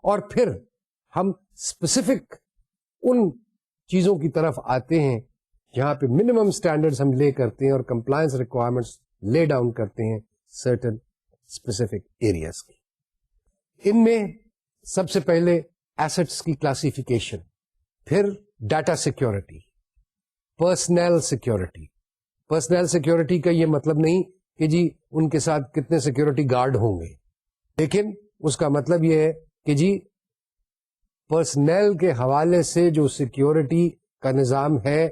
اور پھر ہم اسپیسیفک ان چیزوں کی طرف آتے ہیں جہاں پہ منیمم اسٹینڈرڈز ہم لے کرتے ہیں اور کمپلائنس ریکوائرمنٹس لے ڈاؤن کرتے ہیں سرٹن اسپیسیفک ایریاز کی. ان میں سب سے پہلے ایسٹس کی کلاسیفیکیشن, پھر data security, personal security. Personal security کا یہ مطلب نہیں کہ جی ان کے ساتھ کتنے سیکیورٹی گارڈ ہوں گے, لیکن اس کا مطلب یہ ہے کہ جی پرسنل کے حوالے سے جو سیکیورٹی کا نظام ہے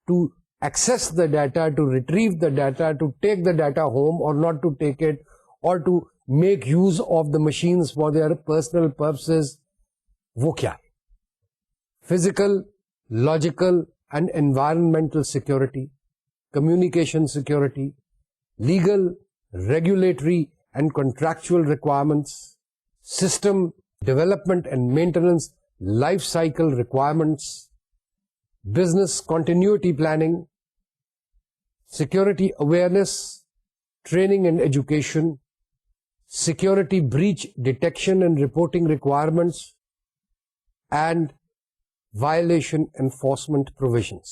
to access the data, to retrieve the data, to take the data home اور ناٹ ٹو ٹیک اٹ, اور to make use of the machines for their personal purposes, وہ کیا ہے؟ Physical, logical and environmental security, communication security, legal, regulatory and contractual requirements, system development and maintenance, life cycle requirements, business continuity planning, security awareness, training and education, security breach detection and reporting requirements, and violation enforcement provisions.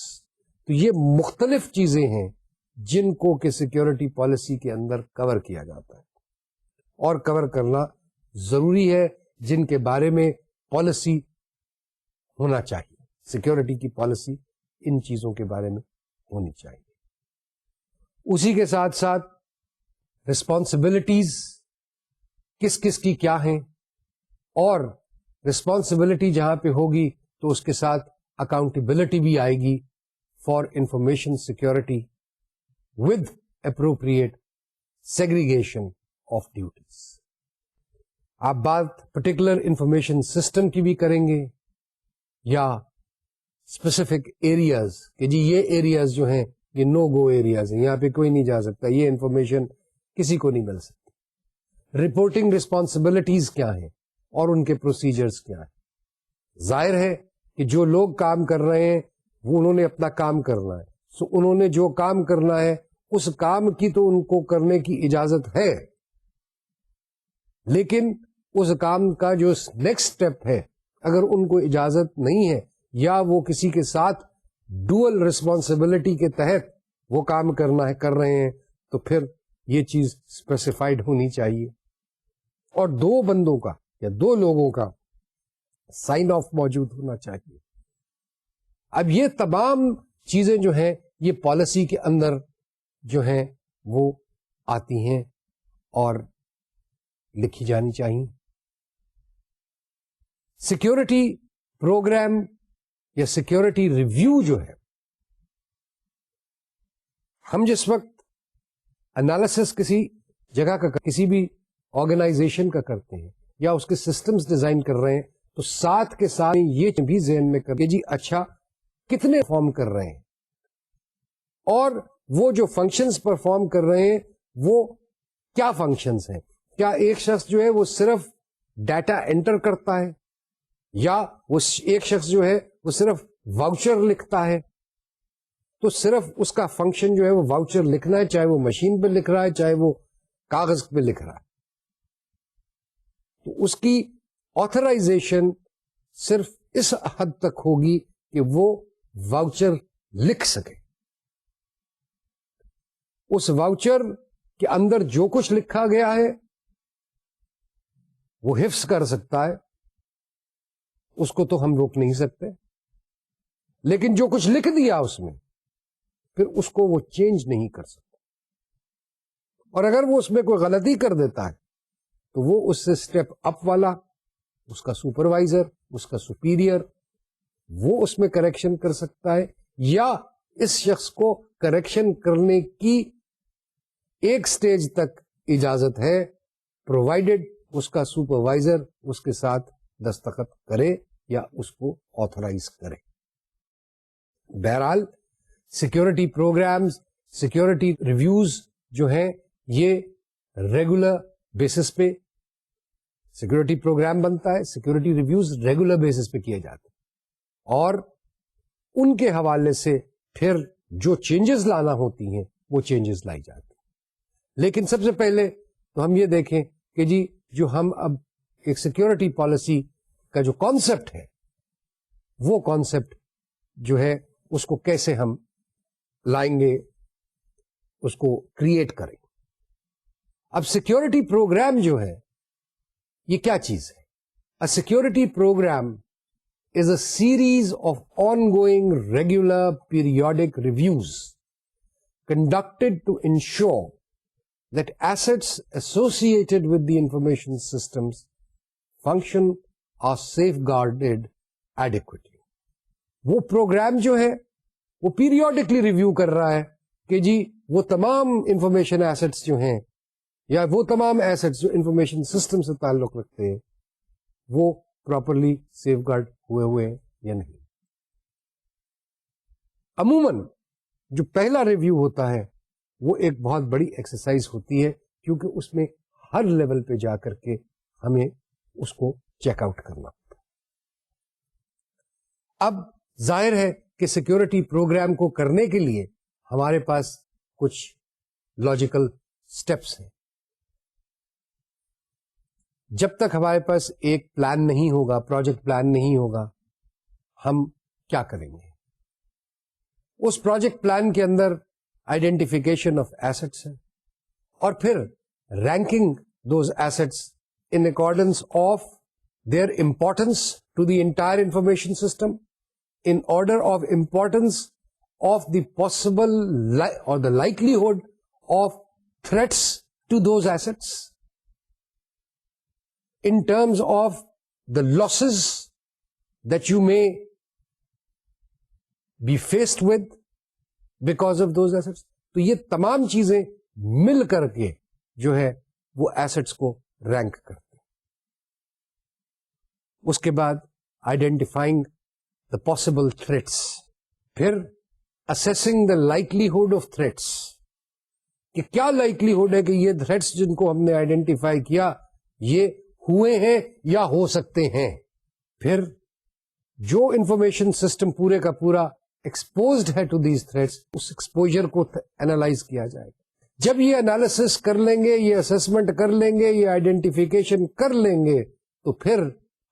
تو یہ مختلف چیزیں ہیں جن کو کہ security policy کے اندر کور کیا جاتا ہے اور کور کرنا ضروری ہے, جن کے بارے میں پالیسی ہونا چاہیے. سیکورٹی کی پالیسی ان چیزوں کے بارے میں ہونی چاہیے. اسی کے ساتھ ساتھ رسپانسبلٹیز کس کس کی کیا ہیں, اور رسپانسبلٹی جہاں پہ ہوگی تو اس کے ساتھ اکاؤنٹیبلٹی بھی آئے گی for information security with appropriate segregation of duties. آپ بات پرٹیکولر انفارمیشن سسٹم کی بھی کریں گے یا اسپیسیفک ایریاز, کہ جی یہ ایریاز جو ہیں یہ نو گو ایریاز ہیں, یہاں پہ کوئی نہیں جا سکتا, یہ انفارمیشن کسی کو نہیں مل سکتی. رپورٹنگ رسپانسبلٹیز کیا ہیں اور ان کے پروسیجرز کیا ہیں. ظاہر ہے کہ جو لوگ کام کر رہے ہیں وہ انہوں نے اپنا کام کرنا ہے, سو انہوں نے جو کام کرنا ہے اس کام کی تو ان کو کرنے کی اجازت ہے, لیکن اس کام کا جو نیکسٹ اسٹیپ ہے اگر ان کو اجازت نہیں ہے یا وہ کسی کے ساتھ ڈوئل رسپانسبلٹی کے تحت وہ کام کر رہے ہیں, تو پھر یہ چیز اسپیسیفائڈ ہونی چاہیے اور دو بندوں کا یا دو لوگوں کا سائن آف موجود ہونا چاہیے. اب یہ تمام چیزیں جو ہیں یہ پالیسی کے اندر جو ہیں وہ آتی ہیں اور لکھی جانی چاہیے. سیکورٹی پروگرام یا سیکورٹی ریویو جو ہے, ہم جس وقت انالیسس کسی جگہ کا کسی بھی آرگنائزیشن کا کرتے ہیں یا اس کے سسٹمز ڈیزائن کر رہے ہیں تو ساتھ کے ساتھ یہ بھی ذہن میں کریں جی اچھا کتنے پرفارم کر رہے ہیں اور وہ جو فنکشنز پرفارم کر رہے ہیں وہ کیا فنکشنز ہیں. کیا ایک شخص جو ہے وہ صرف ڈیٹا انٹر کرتا ہے, یا وہ ایک شخص جو ہے وہ صرف واؤچر لکھتا ہے؟ تو صرف اس کا فنکشن جو ہے وہ واؤچر لکھنا ہے, چاہے وہ مشین پہ لکھ رہا ہے چاہے وہ کاغذ پہ لکھ رہا ہے. تو اس کی آتھرائزیشن صرف اس حد تک ہوگی کہ وہ واؤچر لکھ سکے. اس واؤچر کے اندر جو کچھ لکھا گیا ہے وہ حفظ کر سکتا ہے, اس کو تو ہم روک نہیں سکتے, لیکن جو کچھ لکھ دیا اس میں پھر اس کو وہ چینج نہیں کر سکتا. اور اگر وہ اس میں کوئی غلطی کر دیتا ہے تو وہ اس سے اسٹیپ اپ والا, اس کا سپروائزر, اس کا سپیریئر, وہ اس میں کریکشن کر سکتا ہے, یا اس شخص کو کریکشن کرنے کی ایک سٹیج تک اجازت ہے, پرووائڈڈ اس کا سپروائزر اس کے ساتھ دستخط کرے یا اس کو آتھورائز کرے. بہرحال سیکورٹی پروگرامز, سیکورٹی ریویوز جو ہیں یہ ریگولر بیسس پہ سیکورٹی پروگرام بنتا ہے, سیکورٹی ریویوز ریگولر بیسس پہ کیے جاتے ہیں, اور ان کے حوالے سے پھر جو چینجز لانا ہوتی ہیں وہ چینجز لائی جاتی ہیں. لیکن سب سے پہلے تو ہم یہ دیکھیں کہ جی جو ہم اب ایک سیکورٹی پالیسی کا جو کانسیپٹ ہے وہ کانسیپٹ جو ہے اس کو کیسے ہم لائیں گے, اس کو کریٹ کریں. اب سیکورٹی پروگرام جو ہے یہ کیا چیز ہے؟ A security program is a series of ongoing regular periodic reviews conducted to ensure that assets associated with the information systems function are safeguarded adequately. وہ پروگرام جو ہے وہ پیریوڈکلی ریویو کر رہا ہے کہ جی وہ تمام انفارمیشن ایسٹس جو ہیں یا وہ تمام ایسٹس جو انفارمیشن سسٹم سے تعلق رکھتے ہیں وہ پراپرلی سیف گارڈ ہوئے یا نہیں. عموماً جو پہلا ریویو ہوتا ہے وہ ایک بہت بڑی ایکسرسائز ہوتی ہے کیونکہ اس میں ہر لیول پہ جا کر کے ہمیں اس کو چیک آؤٹ کرنا ہوتا ہے. اب ظاہر ہے کہ سیکورٹی پروگرام کو کرنے کے لیے ہمارے پاس کچھ لاجیکل سٹیپس ہیں. جب تک ہمارے پاس ایک پلان نہیں ہوگا, پروجیکٹ پلان نہیں ہوگا, ہم کیا کریں گے؟ اس پروجیکٹ پلان کے اندر آئیڈینٹیفیکیشن آف ایسٹس ہے اور پھر ranking those assets in accordance of their importance to the entire information system, in order of importance of the possible or the likelihood of threats to those assets, in terms of the losses that you may be faced with because of those assets. تو یہ تمام چیزیں مل کر کے جو ہے وہ ایسٹس کو رینک کرتے ہیں. اس کے بعد آئیڈینٹیفائنگ the possible threats, پھر assessing the likelihood of threats, کہ کیا likelihood ہے کہ یہ threats جن کو ہم نے آئیڈینٹیفائی کیا یہ ہوئے ہیں یا ہو سکتے ہیں. پھر جو انفارمیشن سسٹم پورے کا پورا ایکسپوزڈ ہے ٹو دیز تھریٹس, اس ایکسپوجر کو اینالائز کیا جائے گا. جب یہ انالیسس کر لیں گے, یہ اسسمنٹ کر لیں گے, یہ آئیڈینٹیفیکیشن کر لیں گے, تو پھر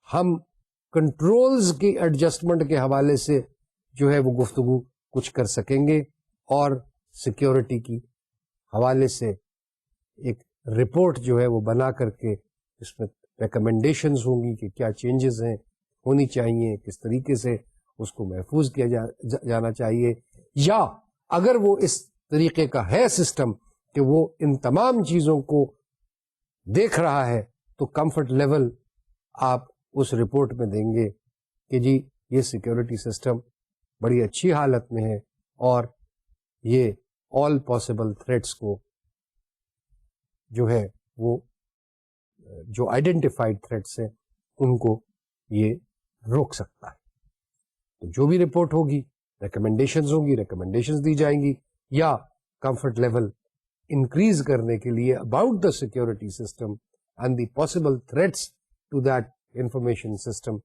ہم کنٹرولز کی ایڈجسٹمنٹ کے حوالے سے جو ہے وہ گفتگو کچھ کر سکیں گے اور سیکیورٹی کی حوالے سے ایک رپورٹ جو ہے وہ بنا کر کے اس میں ریکمنڈیشنز ہوں گی کہ کیا چینجز ہیں ہونی چاہیے, کس طریقے سے اس کو محفوظ کیا جانا چاہیے, یا اگر وہ اس طریقے کا ہے سسٹم کہ وہ ان تمام چیزوں کو دیکھ رہا ہے تو کمفرٹ لیول آپ اس رپورٹ میں دیں گے کہ جی یہ سیکیورٹی سسٹم بڑی اچھی حالت میں ہے اور یہ آل پاسبل تھریٹس کو جو ہے وہ جو آئیڈینٹیفائڈ تھریٹس ہیں ان کو یہ روک سکتا ہے. تو جو بھی رپورٹ ہوگی ریکمنڈیشنز ہوں گی, ریکمنڈیشنز دی جائیں گی, یا کمفرٹ لیول انکریز کرنے کے لیے about the security system and the possible threats to that information system,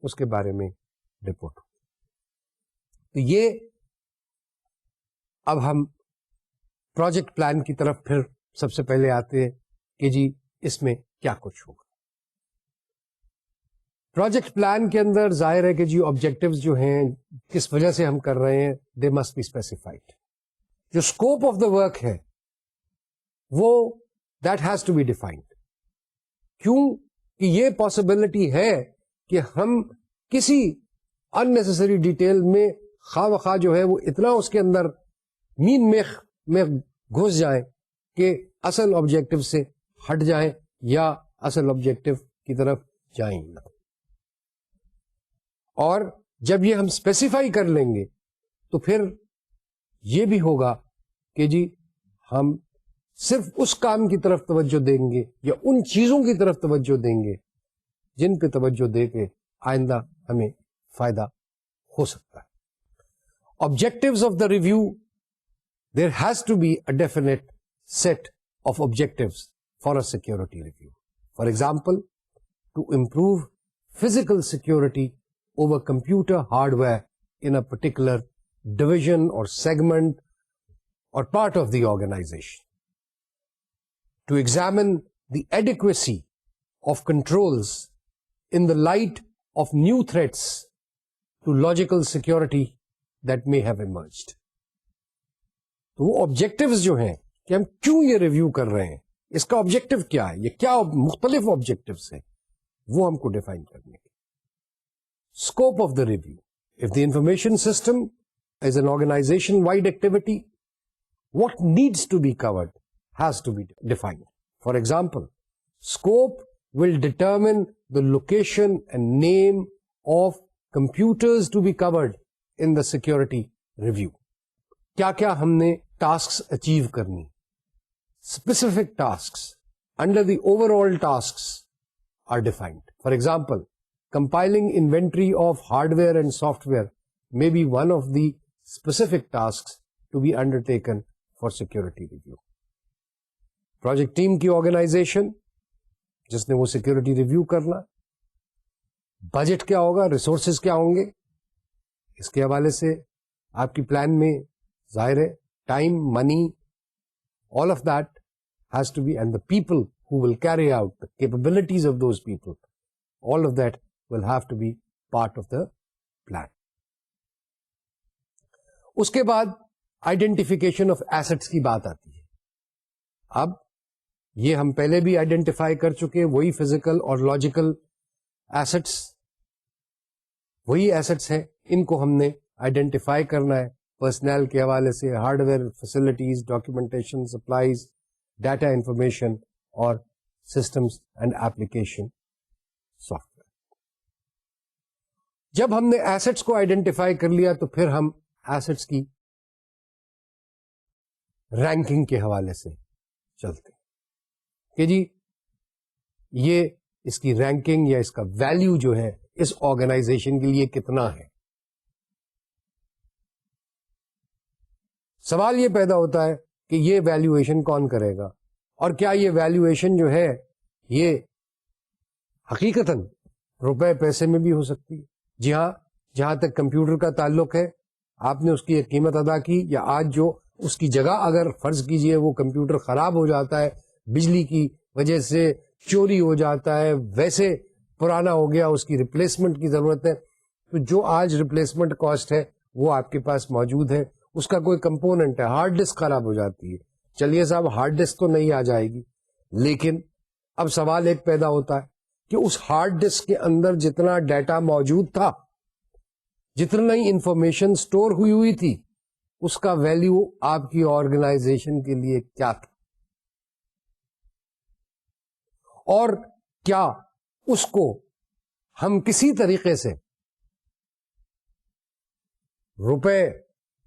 اس کے بارے میں رپورٹ. تو یہ اب ہم پروجیکٹ پلان کی طرف پھر سب سے پہلے آتے ہیں کہ جی اس میں کیا کچھ ہوگا. پروجیکٹ پلان کے اندر ظاہر ہے کہ جی آبجیکٹیوز جو ہیں کس وجہ سے ہم کر رہے ہیں دے مسٹ بی اسپیسیفائڈ. جو اسکوپ آف دا ورک ہے وہ that has to be defined. کیوں کہ یہ پاسبلٹی ہے کہ ہم کسی ان نیسیسری ڈیٹیل میں خواہ بخواہ جو ہے وہ اتنا اس کے اندر مین میں گھس جائیں کہ اصل آبجیکٹو سے ہٹ جائیں یا اصل آبجیکٹو کی طرف جائیں نہ. اور جب یہ ہم اسپیسیفائی کر لیں گے تو پھر یہ بھی ہوگا کہ جی ہم صرف اس کام کی طرف توجہ دیں گے یا ان چیزوں کی طرف توجہ دیں گے جن پہ توجہ دے کے آئندہ ہمیں فائدہ ہو سکتا ہے. Objectives of the review, there has to be a definite set of objectives for a security review. For example, to improve physical security over computer hardware in a particular division or segment or part of the organization. To examine the adequacy of controls in the light of new threats to logical security that may have emerged. تو وہ objectives جو ہیں کہ ہم کیوں یہ review کر رہے ہیں, اس کا آبجیکٹیو کیا ہے, یہ کیا مختلف آبجیکٹیوز ہیں وہ ہم کو ڈیفائن کرنے کے. Scope of the review, of the information system is an organisation wide activity, what needs to be covered has to be defined. For example, scope will determine the location and name of computers to be covered in the security review. کیا کیا ہم نے tasks achieve کرنی, specific tasks under the overall tasks are defined. For example, compiling inventory of hardware and software may be one of the specific tasks to be undertaken for security review. Project team کی organization جس نے وہ security review کرنا, budget کیا ہوگا, resources کیا ہوں گے, اس کے حوالے سے آپ کی پلان میں ظاہر ہے time, money, all of that has to be, and the people who will carry out the capabilities of those people, all of that will have to be part of the plan. اس کے بعد identification of assets کی بات آتی ہے. اب یہ ہم پہلے بھی آئیڈینٹیفائی کر چکے, وہی فزیکل اور لاجیکل ایسٹس, وہی ایسٹس ہیں, ان کو ہم نے آئیڈینٹیفائی کرنا ہے پرسنل کے حوالے سے, hardware, facilities, documentation, supplies, data information اور systems and application software. جب ہم نے ایسٹس کو آئیڈینٹیفائی کر لیا تو پھر ہم ایسٹس کی رینکنگ کے حوالے سے چلتے ہیں کہ جی یہ اس کی رینکنگ یا اس کا ویلیو جو ہے اس آرگنائزیشن کے لیے کتنا ہے. سوال یہ پیدا ہوتا ہے کہ یہ ویلیویشن کون کرے گا, اور کیا یہ ویلیویشن جو ہے یہ حقیقتاً روپے پیسے میں بھی ہو سکتی ہے. جی ہاں, جہاں تک کمپیوٹر کا تعلق ہے, آپ نے اس کی ایک قیمت ادا کی, یا آج جو اس کی جگہ اگر فرض کیجئے وہ کمپیوٹر خراب ہو جاتا ہے, بجلی کی وجہ سے چوری ہو جاتا ہے, ویسے پرانا ہو گیا, اس کی ریپلیسمنٹ کی ضرورت ہے, تو جو آج ریپلیسمنٹ کاسٹ ہے وہ آپ کے پاس موجود ہے. اس کا کوئی کمپوننٹ ہے, ہارڈ ڈسک خراب ہو جاتی ہے, چلیے صاحب ہارڈ ڈسک تو نہیں آ جائے گی, لیکن اب سوال ایک پیدا ہوتا ہے کہ اس ہارڈ ڈسک کے اندر جتنا ڈیٹا موجود تھا, جتنا ہی انفارمیشن سٹور ہوئی تھی, اس کا ویلیو آپ کی آرگنائزیشن کے لیے کیا تھا, اور کیا اس کو ہم کسی طریقے سے روپے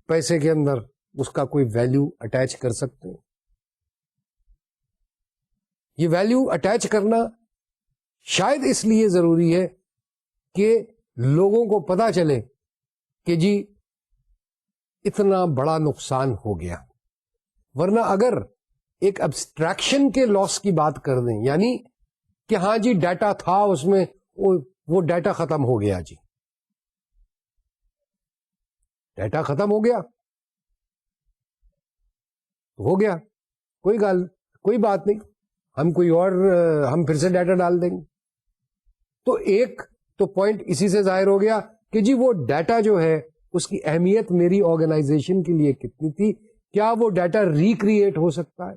پیسے کے اندر اس کا کوئی ویلیو اٹیچ کر سکتے ہیں. یہ ویلیو اٹیچ کرنا شاید اس لیے ضروری ہے کہ لوگوں کو پتا چلے کہ جی اتنا بڑا نقصان ہو گیا. ورنہ اگر ایک ابسٹریکشن کے لاس کی بات کر دیں, یعنی کہ ہاں جی ڈیٹا تھا اس میں, وہ ڈیٹا ختم ہو گیا, جی ڈیٹا ختم ہو گیا, ہو گیا, کوئی بات نہیں, ہم کوئی اور ہم پھر سے ڈیٹا ڈال دیں گے. تو ایک تو پوائنٹ اسی سے ظاہر ہو گیا کہ جی وہ ڈیٹا جو ہے اس کی اہمیت میری آرگنائزیشن کے لیے کتنی تھی, کیا وہ ڈیٹا ریکریٹ ہو سکتا ہے.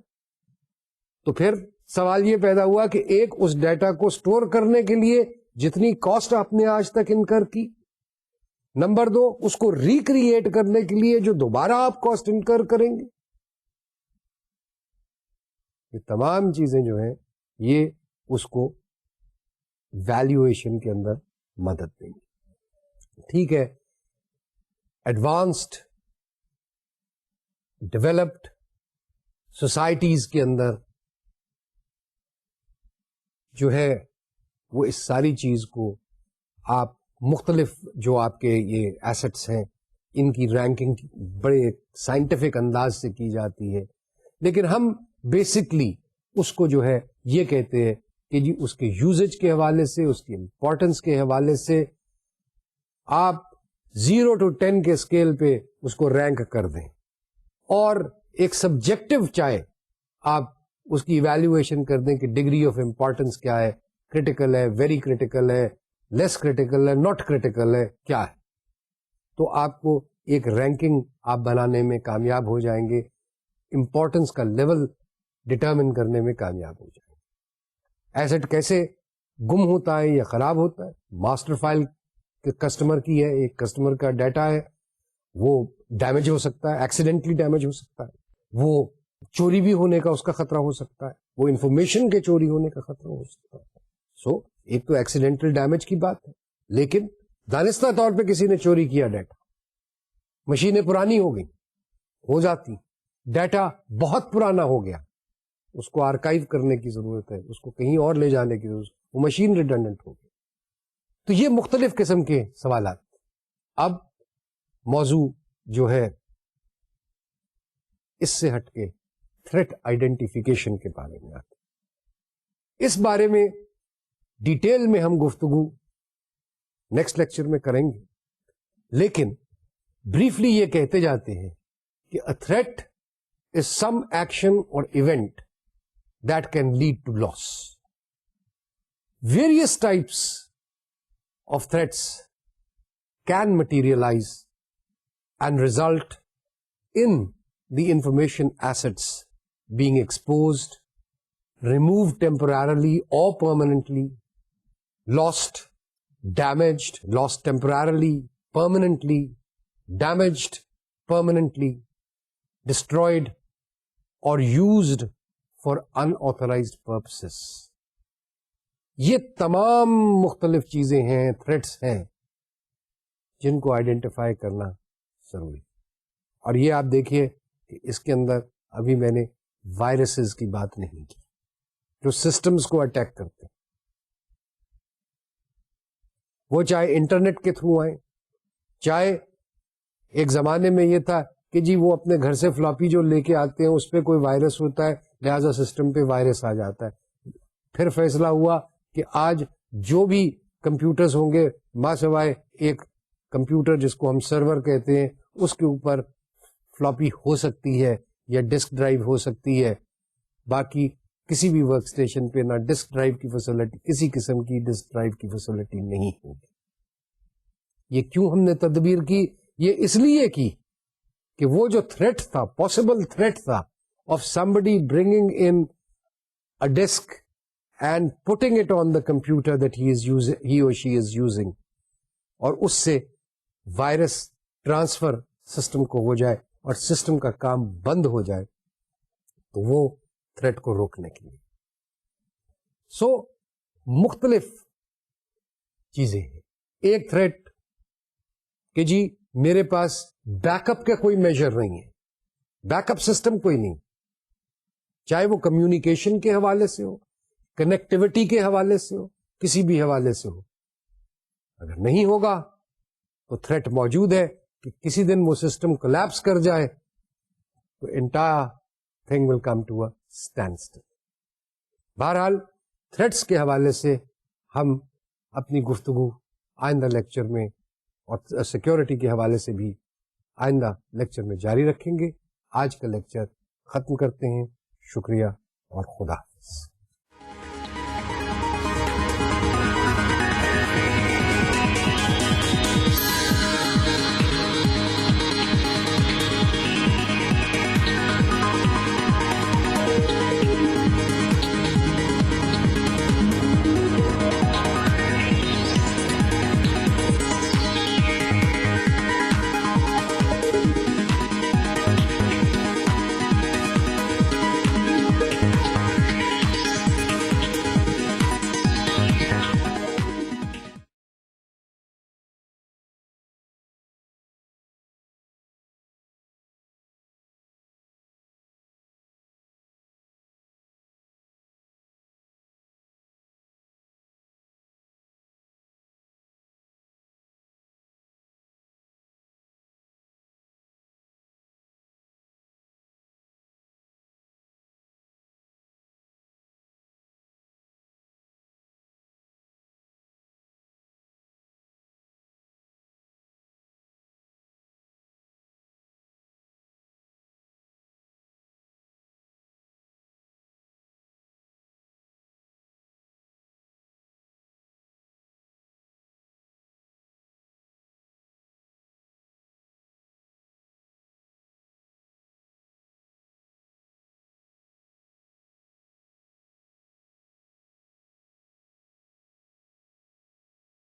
تو پھر سوال یہ پیدا ہوا کہ ایک اس ڈیٹا کو سٹور کرنے کے لیے جتنی کاسٹ آپ نے آج تک انکر کی, نمبر 2 اس کو ریکریٹ کرنے کے لیے جو دوبارہ آپ کاسٹ انکر کریں گے, یہ تمام چیزیں جو ہیں یہ اس کو ویلیویشن کے اندر مدد دیں گی. ٹھیک ہے, ایڈوانسڈ ڈیولپڈ سوسائٹیز کے اندر جو ہے وہ اس ساری چیز کو آپ مختلف جو آپ کے یہ ایسٹس ہیں ان کی رینکنگ بڑے سائنٹیفک انداز سے کی جاتی ہے, لیکن ہم بیسکلی اس کو جو ہے یہ کہتے ہیں کہ جی اس کے یوزیج کے حوالے سے, اس کی امپورٹنس کے حوالے سے آپ 0 to 10 کے اسکیل پہ اس کو رینک کر دیں, اور ایک سبجیکٹو چاہے آپ اس کی ایویلویشن کر دیں کہ ڈگری آف امپورٹنس کیا ہے, کریٹیکل ہے, ویری کریٹیکل ہے, لیس کریٹیکل ہے, ناٹ کریٹیکل ہے, کیا ہے. تو آپ کو ایک رینکنگ آپ بنانے میں کامیاب ہو جائیں گے, امپورٹنس کا لیول ڈٹرمن کرنے میں کامیاب ہو جائیں گے. ایسٹ کیسے گم ہوتا ہے یا خراب ہوتا ہے, ماسٹر فائل کسٹمر کی ہے, ایک کسٹمر کا ڈیٹا ہے, وہ ڈیمیج ہو سکتا ہے, ایکسیڈنٹلی ڈیمیج ہو سکتا ہے, وہ چوری بھی ہونے کا اس کا خطرہ ہو سکتا ہے, وہ انفارمیشن کے چوری ہونے کا خطرہ ہو سکتا ہے. سو ایک تو ایکسیڈنٹل ڈیمیج کی بات ہے, لیکن دانستہ طور پہ کسی نے چوری کیا ڈیٹا, مشینیں پرانی ہو گئی, ہو جاتی, ڈیٹا بہت پرانا ہو گیا, اس کو آرکائیو کرنے کی ضرورت ہے, اس کو کہیں اور لے جانے کی ضرورت, وہ مشین ریڈنڈنٹ ہو گئی. تو یہ مختلف قسم کے سوالات. اب موضوع جو ہے اس سے ہٹ کے تھریٹ آئیڈینٹیفیکیشن کے بارے میں آتے. اس بارے میں ڈیٹیل میں ہم گفتگو نیکسٹ لیکچر میں کریں گے, لیکن بریفلی یہ کہتے جاتے ہیں کہ a threat is some action or event that can lead to loss. Various types of threats can materialize and result in the information assets being exposed, removed temporarily or permanently, lost, damaged, lost temporarily, permanently, damaged, permanently, destroyed, or used for unauthorized purposes. یہ تمام مختلف چیزیں ہیں, threats ہیں, جن کو identify کرنا ضروری. اور یہ آپ دیکھیے کہ اس کے اندر ابھی میں نے وائرسز کی بات نہیں کی جو سسٹمز کو اٹیک کرتے ہیں, وہ چاہے انٹرنیٹ کے تھرو آئیں, چاہے ایک زمانے میں یہ تھا کہ جی وہ اپنے گھر سے فلاپی جو لے کے آتے ہیں اس پہ کوئی وائرس ہوتا ہے, لہذا سسٹم پہ وائرس آ جاتا ہے. پھر فیصلہ ہوا کہ آج جو بھی کمپیوٹرز ہوں گے ماں سوائے ایک کمپیوٹر جس کو ہم سرور کہتے ہیں اس کے اوپر فلاپی ہو سکتی ہے یا ڈسک ڈرائیو ہو سکتی ہے, باقی کسی بھی ورک اسٹیشن پہ نہ ڈسک ڈرائیو کی فیسلٹی, کسی قسم کی ڈسک ڈرائیو کی فیسلٹی نہیں ہوگی. یہ کیوں ہم نے تدبیر کی؟ یہ اس لیے کی کہ وہ جو تھریٹ تھا, پاسبل تھریٹ تھا of somebody bringing in a disk and putting it on the computer that he or she is using, اور اس سے وائرس ٹرانسفر سسٹم کو ہو جائے اور سسٹم کا کام بند ہو جائے, تو وہ تھریٹ کو روکنے کے لیے. سو مختلف چیزیں ہیں. ایک تھریٹ کہ جی میرے پاس بیک اپ کا کوئی میجر نہیں ہے, بیک اپ سسٹم کوئی نہیں, چاہے وہ کمیونیکیشن کے حوالے سے ہو, کنیکٹیوٹی کے حوالے سے ہو, کسی بھی حوالے سے ہو. اگر نہیں ہوگا تو تھریٹ موجود ہے کہ کسی دن وہ سسٹم کولیپس کر جائے تو entire thing will come to a standstill. بہرحال تھریٹس کے حوالے سے ہم اپنی گفتگو آئندہ لیکچر میں اور سیکورٹی کے حوالے سے بھی آئندہ لیکچر میں جاری رکھیں گے. آج کا لیکچر ختم کرتے ہیں. شکریہ اور خدا حافظ.